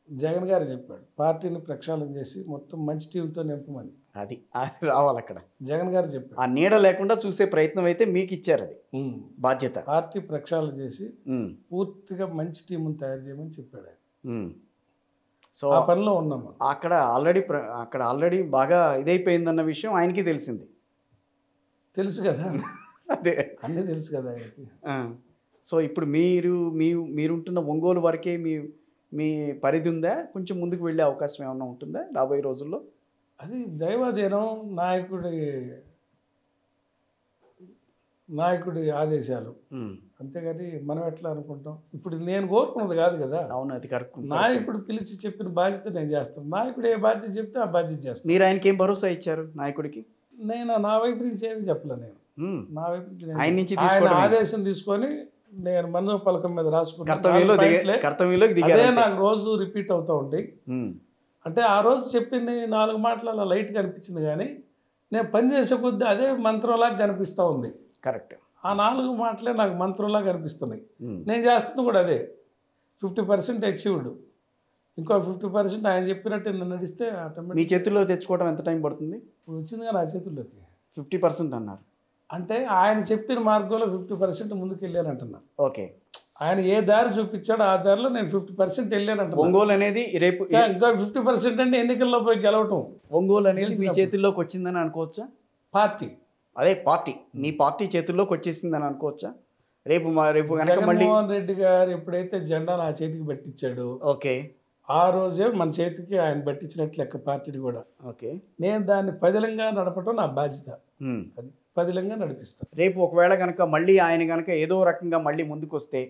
జగన్ గారే చెప్పాడు పార్టీని ప్రక్షాళన చేసి మొత్తం మంచి టీంతో నింపమని. అది రావాలి అక్కడ. జగన్ గారు చెప్పాడు ఆ నీడ లేకుండా చూసే ప్రయత్నం అయితే మీకు ఇచ్చారు, అది బాధ్యత. పార్టీ ప్రక్షాళన చేసి పూర్తిగా మంచి టీంని తయారు చేయమని చెప్పాడు ఆయన. సో ఆ పనిలో ఉన్నాము. అక్కడ ఆల్రెడీ బాగా ఇదైపోయిందన్న విషయం ఆయనకి తెలిసింది. తెలుసు కదా, అదే అన్నీ తెలుసు కదా ఆయనకి. సో ఇప్పుడు మీరుంటున్న ఒంగోలు వరకే మీ పరిధి ఉందా? కొంచెం ముందుకు వెళ్ళే అవకాశం ఏమైనా ఉంటుందా రాబోయే రోజుల్లో? అది దైవాధీనం, నాయకుడి ఆదేశాలు, అంతేగాని మనం ఎట్లా అనుకుంటాం. ఇప్పుడు నేను కోరుకున్నది కాదు కదా. అవును, అది కరెక్ట్. నాయకుడు పిలిచి చెప్పిన బాధ్యత నేను చేస్తాను. నాయకుడు ఏ బాధ్యత చెప్తే ఆ బాధ్యత చేస్తాను. మీరు ఆయనకి ఏం భరోసా ఇచ్చారు నాయకుడికి? నేను నా వైపు నుంచి ఏమి చెప్పలే. నేను నా వైపు నుంచి ఆయన నుంచి ఆయన ఆదేశం తీసుకొని నేను మనో పలకం మీద రాసుకున్నాను. కర్తవ్యంలోకి అదే నాకు రోజు రిపీట్ అవుతూ ఉంటాయి. అంటే ఆ రోజు చెప్పింది 4 మాటలు అలా లైట్గా అనిపించింది, కానీ నేను పనిచేసే కొద్దీ అదే మంత్రంలాగా కనిపిస్తూ ఉంది. కరెక్ట్. ఆ 4 మాటలే నాకు మంత్రంలాగా కనిపిస్తున్నాయి. నేను చేస్తుంది కూడా అదే. 50% అచీవ్డ్, ఇంకో 50% ఆయన చెప్పినట్టు నేను నడిస్తే ఆటోమేటిక్. మీ చేతుల్లో తెచ్చుకోవడం ఎంత టైం పడుతుంది? ఇప్పుడు వచ్చిందిగా నా చేతుల్లోకి. 50% అన్నారు అంటే ఆయన చెప్పిన మార్గంలో 50% ముందుకు వెళ్ళానంటున్నా. ఓకే, ఆయన ఏ దారి చూపించాడో ఆ దారిలో నేను 50% వెళ్ళానంటున్నా. ఒంగోలు అనేది రేపు ఇంకా 50% అంటే ఎన్నికల్లో పోయి గెలవటం. ఒంగోలు అనేది మీ చేతుల్లోకి వచ్చిందని అనుకోవచ్చా? పార్టీ మీ పార్టీ చేతుల్లోకి వచ్చేసిందని అనుకోవచ్చా? రేపు కనుక మళ్ళీ జగన్మోహన్ రెడ్డి గారు ఎప్పుడైతే జెండా నా చేతికి పట్టించాడో ఓకే, ఆ రోజే మన చేతికి ఆయన పట్టించినట్లు లెక్క పార్టీని కూడా. ఓకే, నేను దాన్ని పదిలంగా నడపటం నా బాధ్యత. అది పదిలంగా నడిపిస్తాను. రేపు ఒకవేళ కనుక మళ్ళీ ఆయన కనుక ఏదో రకంగా మళ్ళీ ముందుకు వస్తే,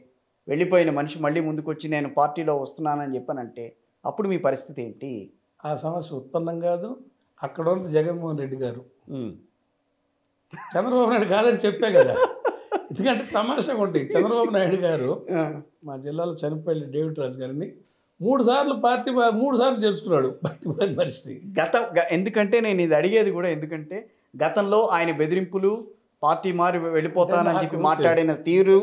వెళ్ళిపోయిన మనిషి మళ్ళీ ముందుకు వచ్చి నేను పార్టీలో వస్తున్నానని చెప్పానంటే అప్పుడు మీ పరిస్థితి ఏంటి? ఆ సమస్య ఉత్పన్నం కాదు. అక్కడ ఉన్న జగన్మోహన్ రెడ్డి గారు, చంద్రబాబు నాయుడు కాదని చెప్పే కదా. ఎందుకంటే తమాషాగా ఉంటాయి. చంద్రబాబు నాయుడు గారు మా జిల్లాలో చనిపోయి డేవిడ్ రాజు గారిని 3 సార్లు పార్టీ 3 సార్లు చేర్చుకున్నాడు బయట మనిషిని. ఎందుకంటే నేను ఇది అడిగేది కూడా ఎందుకంటే గతంలో ఆయన బెదిరింపులు, పార్టీ మారి వెళ్ళిపోతానని చెప్పి మాట్లాడిన తీరు,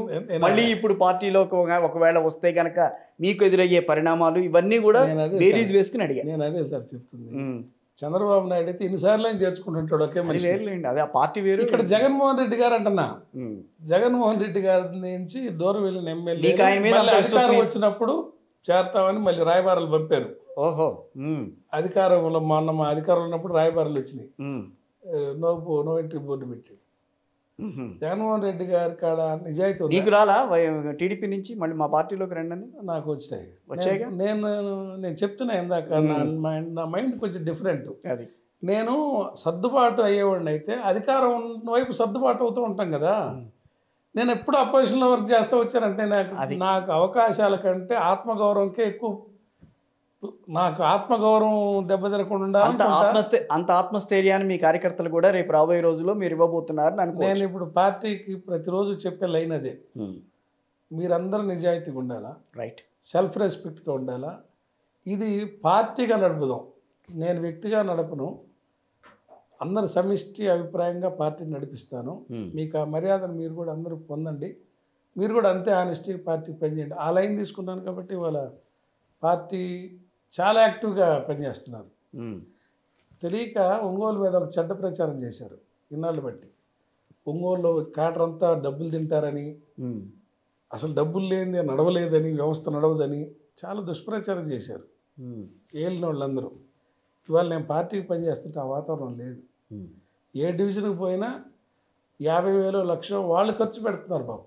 మళ్ళీ ఇప్పుడు పార్టీలోకి ఒకవేళ వస్తే కనుక మీకు ఎదురయ్యే పరిణామాలు, ఇవన్నీ కూడా బేరీజ్ వేసుకుని అడిగా. నేను అదే సార్ చెప్తుంది. చంద్రబాబు నాయుడు అయితే ఇన్నిసార్లు ఆయన చేర్చుకుంటుంటాడు. ఒకే మనిషి వేరులేండి, అదే ఆ పార్టీ వేరు. ఇక్కడ జగన్మోహన్ రెడ్డి గారు అంటున్నా, జగన్మోహన్ రెడ్డి గారి నుంచి దూరం వెళ్ళిన ఎమ్మెల్యే అధికారం వచ్చినప్పుడు చేరతామని మళ్ళీ రాయబారాలు పంపారు. ఓహో, అధికారంలో మొన్న మా అధికారంలో ఉన్నప్పుడు రాయబారాలు వచ్చినాయి. నో ఎంట్రీ బోర్డు పెట్టి జగన్మోహన్ రెడ్డి గారి కాడ నిజాయితీ నీకు రాలా టీడీపీ నుంచి మళ్ళీ మా పార్టీలోకి రండి అని? నాకు వచ్చాయి. నేను చెప్తున్నా ఇందాక, నా మైండ్ కొంచెం డిఫరెంట్. అది నేను సర్దుబాటు అయ్యేవాడిని అయితే అధికారం వైపు సర్దుబాటు అవుతూ ఉంటాం కదా. నేను ఎప్పుడు అపోజిషన్లో వర్క్ చేస్తూ వచ్చానంటే నాకు అవకాశాల కంటే ఆత్మగౌరవంకే ఎక్కువ. నాకు ఆత్మగౌరవం దెబ్బతినకుండా ఉండాలి. అంత ఆత్మస్థైర్యాన్ని మీ కార్యకర్తలు కూడా రేపు రాబోయే రోజుల్లో మీరు ఇవ్వబోతున్నారని అనుకో. నేను ఇప్పుడు పార్టీకి ప్రతిరోజు చెప్పే లైన్ అదే, మీరందరూ నిజాయితీగా ఉండాలా, రైట్, సెల్ఫ్ రెస్పెక్ట్తో ఉండాలా. ఇది పార్టీగా నడుపుదాం, నేను వ్యక్తిగా నడపను. అందరు సమిష్టి అభిప్రాయంగా పార్టీని నడిపిస్తాను. మీకు ఆ మర్యాదను మీరు కూడా అందరూ పొందండి. మీరు కూడా అంతే ఆనెస్టీ పార్టీకి పనిచేయండి. ఆ లైన్ తీసుకున్నాను కాబట్టి ఇవాళ పార్టీ చాలా యాక్టివ్గా పనిచేస్తున్నారు. తెలియక ఒంగోలు మీద ఒక చెడ్డ ప్రచారం చేశారు ఇన్నాళ్ళు బట్టి. ఒంగోలులో క్యాడర్ అంతా డబ్బులు తింటారని, అసలు డబ్బులు లేనిదే నడవలేదని, వ్యవస్థ నడవదని చాలా దుష్ప్రచారం చేశారు ఏలిన వాళ్ళందరూ. ఇవాళ నేను పార్టీకి పనిచేస్తుంటే ఆ వాతావరణం లేదు. ఏ డివిజన్కి పోయినా 50,000 లక్ష వాళ్ళు ఖర్చు పెడుతున్నారు పాపం.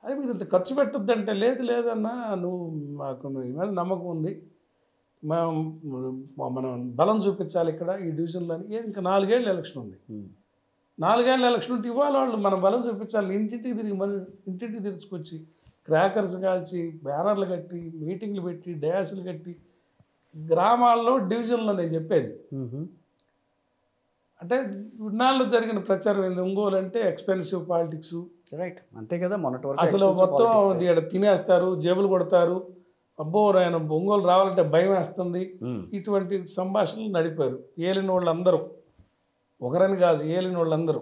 అదే మీరు ఇంత ఖర్చు పెట్టొద్దంటే లేదు లేదన్నా నువ్వు మాకు నీ మీద నమ్మకం ఉంది, మనం బలం చూపించాలి ఇక్కడ ఈ డివిజన్లో. ఏది ఇంకా 4 ఏళ్ళు ఎలక్షన్ ఉంది, 4 ఏళ్ళ ఎలక్షన్ ఉంటే ఇవాళ వాళ్ళు మనం బలం చూపించాలి. ఇంటింటికి తీసుకొచ్చి క్రాకర్స్ కాల్చి బ్యానర్లు కట్టి మీటింగ్లు పెట్టి డయాసులు కట్టి గ్రామాల్లో డివిజన్లో నేను చెప్పేది. అంటే ఇన్నాళ్ళు జరిగిన ప్రచారం ఏంది, ఒంగోలు అంటే ఎక్స్పెన్సివ్ పాలిటిక్స్, రైట్, అంతే కదా. మొన్నటి వరకు అసలు మొత్తం ఇక్కడ తినేస్తారు, జేబులు కొడతారు, అబ్బో ఆయన ఒంగోలు రావాలంటే భయం వేస్తుంది, ఇటువంటి సంభాషణలు నడిపారు ఏలిన వాళ్ళందరూ. ఒకరని కాదు, ఏలిన వాళ్ళందరూ.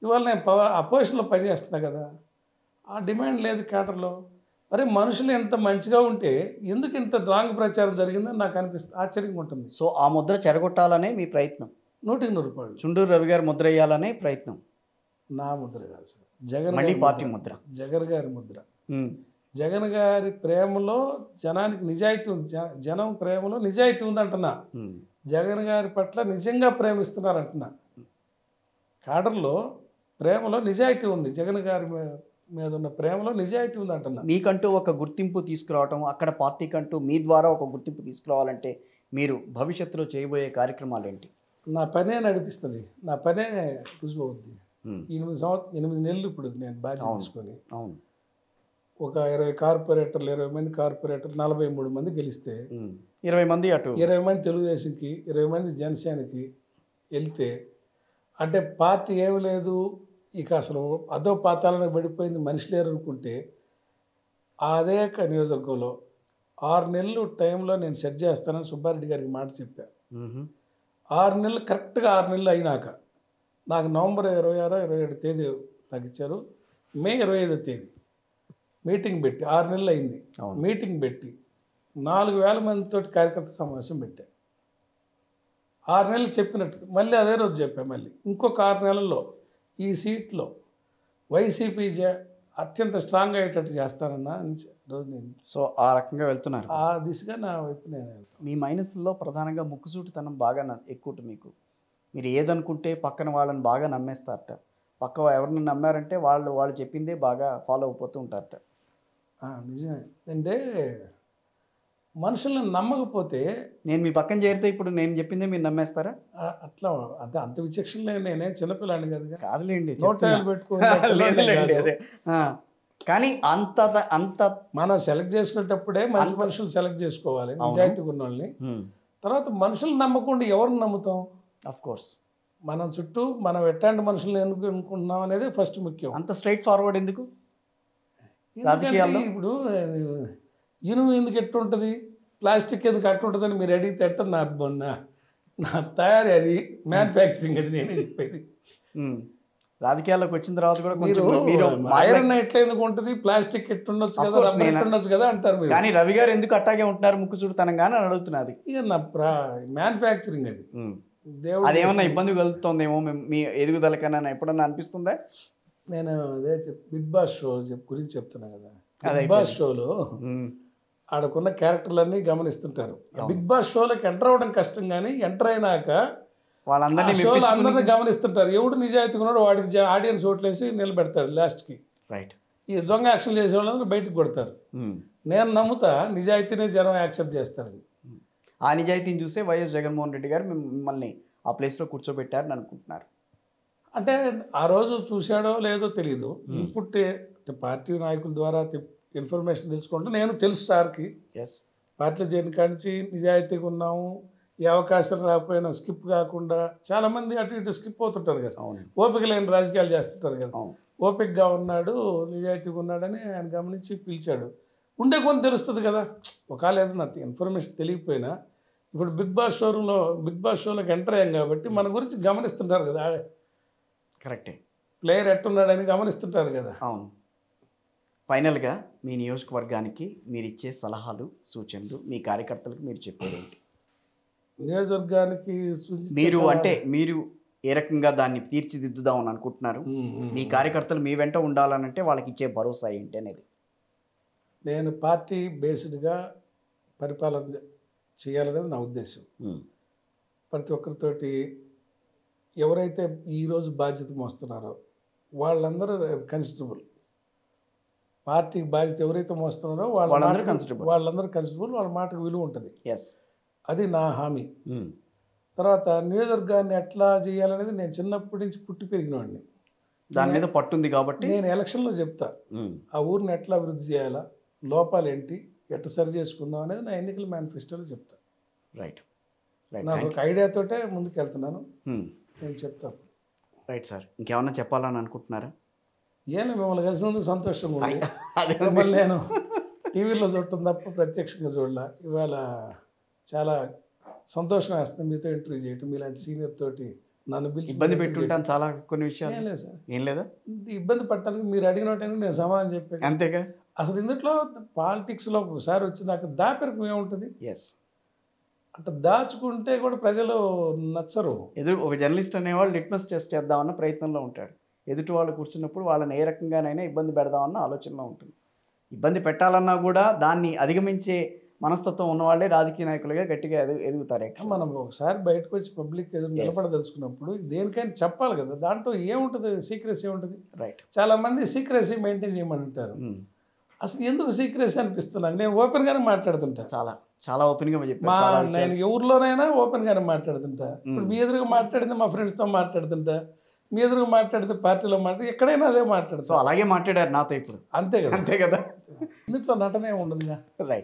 ఇవాళ నేను అపోజిషన్లో పనిచేస్తున్నా కదా, ఆ డిమాండ్ లేదు కేటర్లో. మరి మనుషులు ఎంత మంచిగా ఉంటే ఎందుకు ఇంత రాంగ్ ప్రచారం జరిగిందని నాకు అనిపిస్తుంది, ఆశ్చర్యంగా ఉంటుంది. సో ఆ ముద్ర చెడగొట్టాలనే మీ ప్రయత్నం, 100 రూపాయలు చుండూరు రవి గారు ముద్ర వేయాలనే ప్రయత్నం. నా ముద్ర కాదు సార్, జగన్ మళ్ళీ పార్టీ ముద్ర, జగన్ గారి ముద్ర. జగన్ గారి ప్రేమలో జనానికి నిజాయితీ ఉంది, జనం ప్రేమలో నిజాయితీ ఉందంటున్నా. జగన్ గారి పట్ల నిజంగా ప్రేమిస్తున్నారంటున్నా. కాడర్లో ప్రేమలో నిజాయితీ ఉంది, జగన్ గారి మీద ఉన్న ప్రేమలో నిజాయితీ ఉంది అంటున్నా. మీకంటూ ఒక గుర్తింపు తీసుకురావటం, అక్కడ పార్టీకంటూ మీ ద్వారా ఒక గుర్తింపు తీసుకురావాలంటే మీరు భవిష్యత్తులో చేయబోయే కార్యక్రమాలు ఏంటి? నా పనే నడిపిస్తుంది, నా పనే రుజువు అవుద్ది. 8 నెలలు ఇప్పుడు నేను బాధ్యత తీసుకొని అవును ఒక 20 కార్పొరేటర్లు, 20 మంది కార్పొరేటర్లు, 43 మంది గెలిస్తే 20 మంది అటు 20 మంది తెలుగుదేశంకి, 20 మంది జనసేనకి వెళ్తే అంటే పార్టీ ఏమి లేదు, ఇక అసలు అదో పాతాలను పడిపోయింది, మనిషి లేరు అనుకుంటే అదే నియోజకవర్గంలో 6 నెలలు టైంలో నేను సెట్ చేస్తానని సుబ్బారెడ్డి గారికి మాట చెప్పా. 6 నెలలు కరెక్ట్గా 6 నెలలు అయినాక నాకు నవంబర్ 26, 27 తేదీ నాకు ఇచ్చారు. మే 25 తేదీ మీటింగ్ పెట్టి 6 నెలలు అయింది. మీటింగ్ పెట్టి 4,000 మందితో కార్యకర్త సమావేశం పెట్టా. 6 నెలలు చెప్పినట్టు మళ్ళీ అదే రోజు చెప్పా. మళ్ళీ ఇంకొక 6 నెలల్లో ఈ సీట్లో వైసీపీ అత్యంత స్ట్రాంగ్ అయ్యేటట్టు చేస్తానన్నా రోజు నేను. సో ఆ రకంగా వెళ్తున్నారు, ఆ దిశగా నా వైపు నేను. మీ మైనస్లో ప్రధానంగా ముక్కుసూటితనం బాగా ఎక్కువ మీకు. మీరు ఏదనుకుంటే పక్కన వాళ్ళని బాగా నమ్మేస్తారట, పక్క ఎవరిని నమ్మారంటే వాళ్ళు చెప్పిందే బాగా ఫాలో అయిపోతూ ఉంటారట. నిజమే. అంటే మనుషులను నమ్మకపోతే నేను మీ పక్కన చేరితే ఇప్పుడు నేను చెప్పిందే మీరు నమ్మేస్తారా? అట్లా అంటే అంత విచక్షణ నేనే చిన్నపిల్లాడిని కదా, కాదులేండి, నోటాలు పెట్టుకోండి. అదే కానీ అంత మనం సెలెక్ట్ చేసుకునేటప్పుడే మంచి మనుషులు సెలెక్ట్ చేసుకోవాలి, నిజాయితీ ఉన్న వాళ్ళని. తర్వాత మనుషులు నమ్మకుండా ఎవరిని నమ్ముతాం? ఆఫ్ కోర్స్ మనం చుట్టూ మనం ఎట్లాంటి మనుషులు అనుకుంటున్నాం అనేది ఫస్ట్ ముఖ్యం. అంత స్ట్రైట్ ఫార్వర్డ్ ఎందుకు రాజకీయాల్లో? ఇప్పుడు ఇనుము ఎందుకు ఎట్టుంటుంది, ప్లాస్టిక్ ఎందుకు అట్టుంటుందని మీరు అడిగితే ఎట్ట నా తయారీ, అది మ్యానుఫ్యాక్చరింగ్, అది నేనే చెప్పేది. రాజకీయాల్లోకి వచ్చిన తర్వాత కూడా మీరు ఐరన్ ఎట్లా ఎందుకు ఉంటుంది, ప్లాస్టిక్ ఎట్టుండొచ్చు కదా, రబ్బర్ ఎట్టుండొచ్చు కదా అంటారు మీరు. కానీ రవి గారు ఎందుకు అట్టాగే ఉంటున్నారు ముక్కుసూటితనంగానే అని అడుగుతున్నది. ఇక నా మ్యానుఫ్యాక్చరింగ్ అది. అదేమన్నా ఇబ్బంది కలుగుతుందేమో మీ ఎదుగుదలకైనా ఎప్పుడన్నా అనిపిస్తుందా? నేను అదే బిగ్ బాస్ షో గురించి చెప్తున్నా కదా. బిగ్ బాస్ షోలో ఆడకున్న క్యారెక్టర్లన్నీ గమనిస్తుంటారు. బిగ్ బాస్ షోలోకి ఎంటర్ అవ్వడం కష్టం, కానీ ఎంటర్ అయినాక అందరినీ గమనిస్తుంటారు. ఎవడు నిజాయితీ ఉన్నాడు వాడికి ఆడియన్స్ ఓట్లేసి నిలబెడతాడు లాస్ట్కి. రైట్. ఈ దొంగ యాక్షన్ చేసే వాళ్ళందరూ బయటకు కొడతారు. నేను నమ్ముతా నిజాయితీనే జనం యాక్సెప్ట్ చేస్తారు. ఆ నిజాయితీని చూసే వైఎస్ జగన్మోహన్ రెడ్డి గారు మిమ్మల్ని ఆ ప్లేస్లో కూర్చోబెట్టారని అనుకుంటున్నారు. అంటే ఆ రోజు చూశాడో లేదో తెలియదు. ఇన్పుట్ పార్టీ నాయకుల ద్వారా ఇన్ఫర్మేషన్ తెలుసుకుంటే నేను తెలుసు సార్కి, పార్టీలో చేరిన కానించి నిజాయితీగా ఉన్నాము, ఈ అవకాశం రాకపోయినా స్కిప్ కాకుండా చాలామంది అటు ఇటు స్కిప్ అవుతుంటారు కదా, ఓపిక లేని రాజకీయాలు చేస్తుంటారు కదా. ఓపికగా ఉన్నాడు, నిజాయితీగా ఉన్నాడని ఆయన గమనించి పిలిచాడు. ఉండే కొన్ని తెలుస్తుంది కదా, ఒకవేళ ఏదైనా ఇన్ఫర్మేషన్ తెలియకపోయినా. ఇప్పుడు బిగ్ బాస్ షోలోకి ఎంటర్ అయ్యాం కాబట్టి మన గురించి గమనిస్తుంటారు కదా, కరెక్టే, ప్లేయర్ ఎట్టున్నాడని గమనిస్తుంటారు కదా. అవును. ఫైనల్గా మీ నియోజకవర్గానికి మీరు ఇచ్చే సలహాలు, సూచనలు, మీ కార్యకర్తలకు మీరు చెప్పేది ఏంటి? నియోజకవర్గానికి మీరు ఏ రకంగా దాన్ని తీర్చిదిద్దుదామని అనుకుంటున్నారు? మీ కార్యకర్తలు మీ వెంట ఉండాలనంటే వాళ్ళకి ఇచ్చే భరోసా ఏంటి అనేది? నేను పార్టీ బేస్డ్గా పరిపాలన చేయాలనేది నా ఉద్దేశం. ప్రతి ఒక్కరితోటి ఎవరైతే ఈరోజు బాధ్యత మోస్తున్నారో వాళ్ళందరూ కానిస్టేబుల్. పార్టీకి బాధ్యత ఎవరైతే మోస్తున్నారో వాళ్ళందరూ కానిస్టేబుల్. వాళ్ళందరూ కానిస్టేబుల్. వాళ్ళ మాటకు విలువ ఉంటుంది. ఎస్. అది నా హామీ. తర్వాత నియోజకవర్గాన్ని ఎట్లా చేయాలనేది నేను చిన్నప్పటి నుంచి పుట్టి పెరిగినవాడిని. దాని మీద పట్టుంది కాబట్టి నేను ఎలక్షన్లో చెప్తా ఆ ఊరిని ఎట్లా అభివృద్ధి చేయాలా, లోపాలు ఏంటి, ఎట్లా సరి చేసుకుందాం అనేది నా ఎన్నికల మేనిఫెస్టోలో చెప్తా. రైట్. నాకు ఒక ఐడియాతోటే ముందుకు వెళ్తున్నాను. నేను చెప్తాను. Right sir. ఇంకేమన్నా చెప్పాలని అనుకుంటున్నారా? ఏమో మిమ్మల్ని కలిసినందుకు సంతోషంగా ఉంది. మిమ్మల్ని నేను టీవీలో చూడటం తప్ప ప్రత్యక్షంగా చూడలా. ఇవాళ చాలా సంతోషం వేస్తుంది మీతో ఇంటర్వ్యూ చేయటం. మీలాంటి సీనియర్ తోటి నన్ను పిలిచి ఇబ్బంది పెట్టుంటాను చాలా కొన్ని విషయాలు. ఏం లేదు సార్. ఏం లేదా? ఇబ్బంది పట్టడానికి మీరు అడిగిన టైంకి నేను సమాధానం చెప్పాను. అంతేగా. అసలు ఇందులో పాలిటిక్స్లో ఒకసారి వచ్చినాక దాపెరకు ఏముంటుంది? ఎస్. అట్లా దాచుకుంటే కూడా ప్రజలు నచ్చరు. ఒక జర్నలిస్ట్ అనేవాళ్ళు లిట్మస్ టెస్ట్ చేద్దామన్న ప్రయత్నంలో ఉంటాడు. ఎదుటి వాళ్ళు కూర్చున్నప్పుడు వాళ్ళని ఏ రకంగానైనా ఇబ్బంది పెడదామన్న ఆలోచనలో ఉంటుంది. ఇబ్బంది పెట్టాలన్నా కూడా దాన్ని అధిగమించే మనస్తత్వం ఉన్నవాళ్ళే రాజకీయ నాయకులుగా గట్టిగా ఎదుగుతారు. మనం ఒకసారి బయటకు వచ్చి పబ్లిక్ ఎదురు నిలబడదలుచుకున్నప్పుడు దేనికైనా చెప్పాలి కదా. దాంట్లో ఏముంటుంది? సీక్రెసీ ఉంటుంది. రైట్. చాలా మంది సీక్రెసీ మెయింటైన్ చేయమని అంటారు. అసలు ఎందుకు సీక్రెసీ అనిపిస్తున్నాను? నేను ఓపెన్గానే మాట్లాడుతుంటా. చాలా చాలా ఓపెన్గా చెప్పాను. నేను ఎవరిలోనైనా ఓపెన్గానే మాట్లాడుతుంటా. ఇప్పుడు మీ ఎదురుగా మాట్లాడింది మా ఫ్రెండ్స్తో మాట్లాడుతుంటా, మీ ఎదురుగా మాట్లాడితే పార్టీలో మాట్లాడి ఎక్కడైనా అదే మాట్లాడుతా. సో అలాగే మాట్లాడారు నాతో ఇప్పుడు. అంతే కదా. అంతే కదా. ఇందులో నటనే ఉండదుగా. రైట్.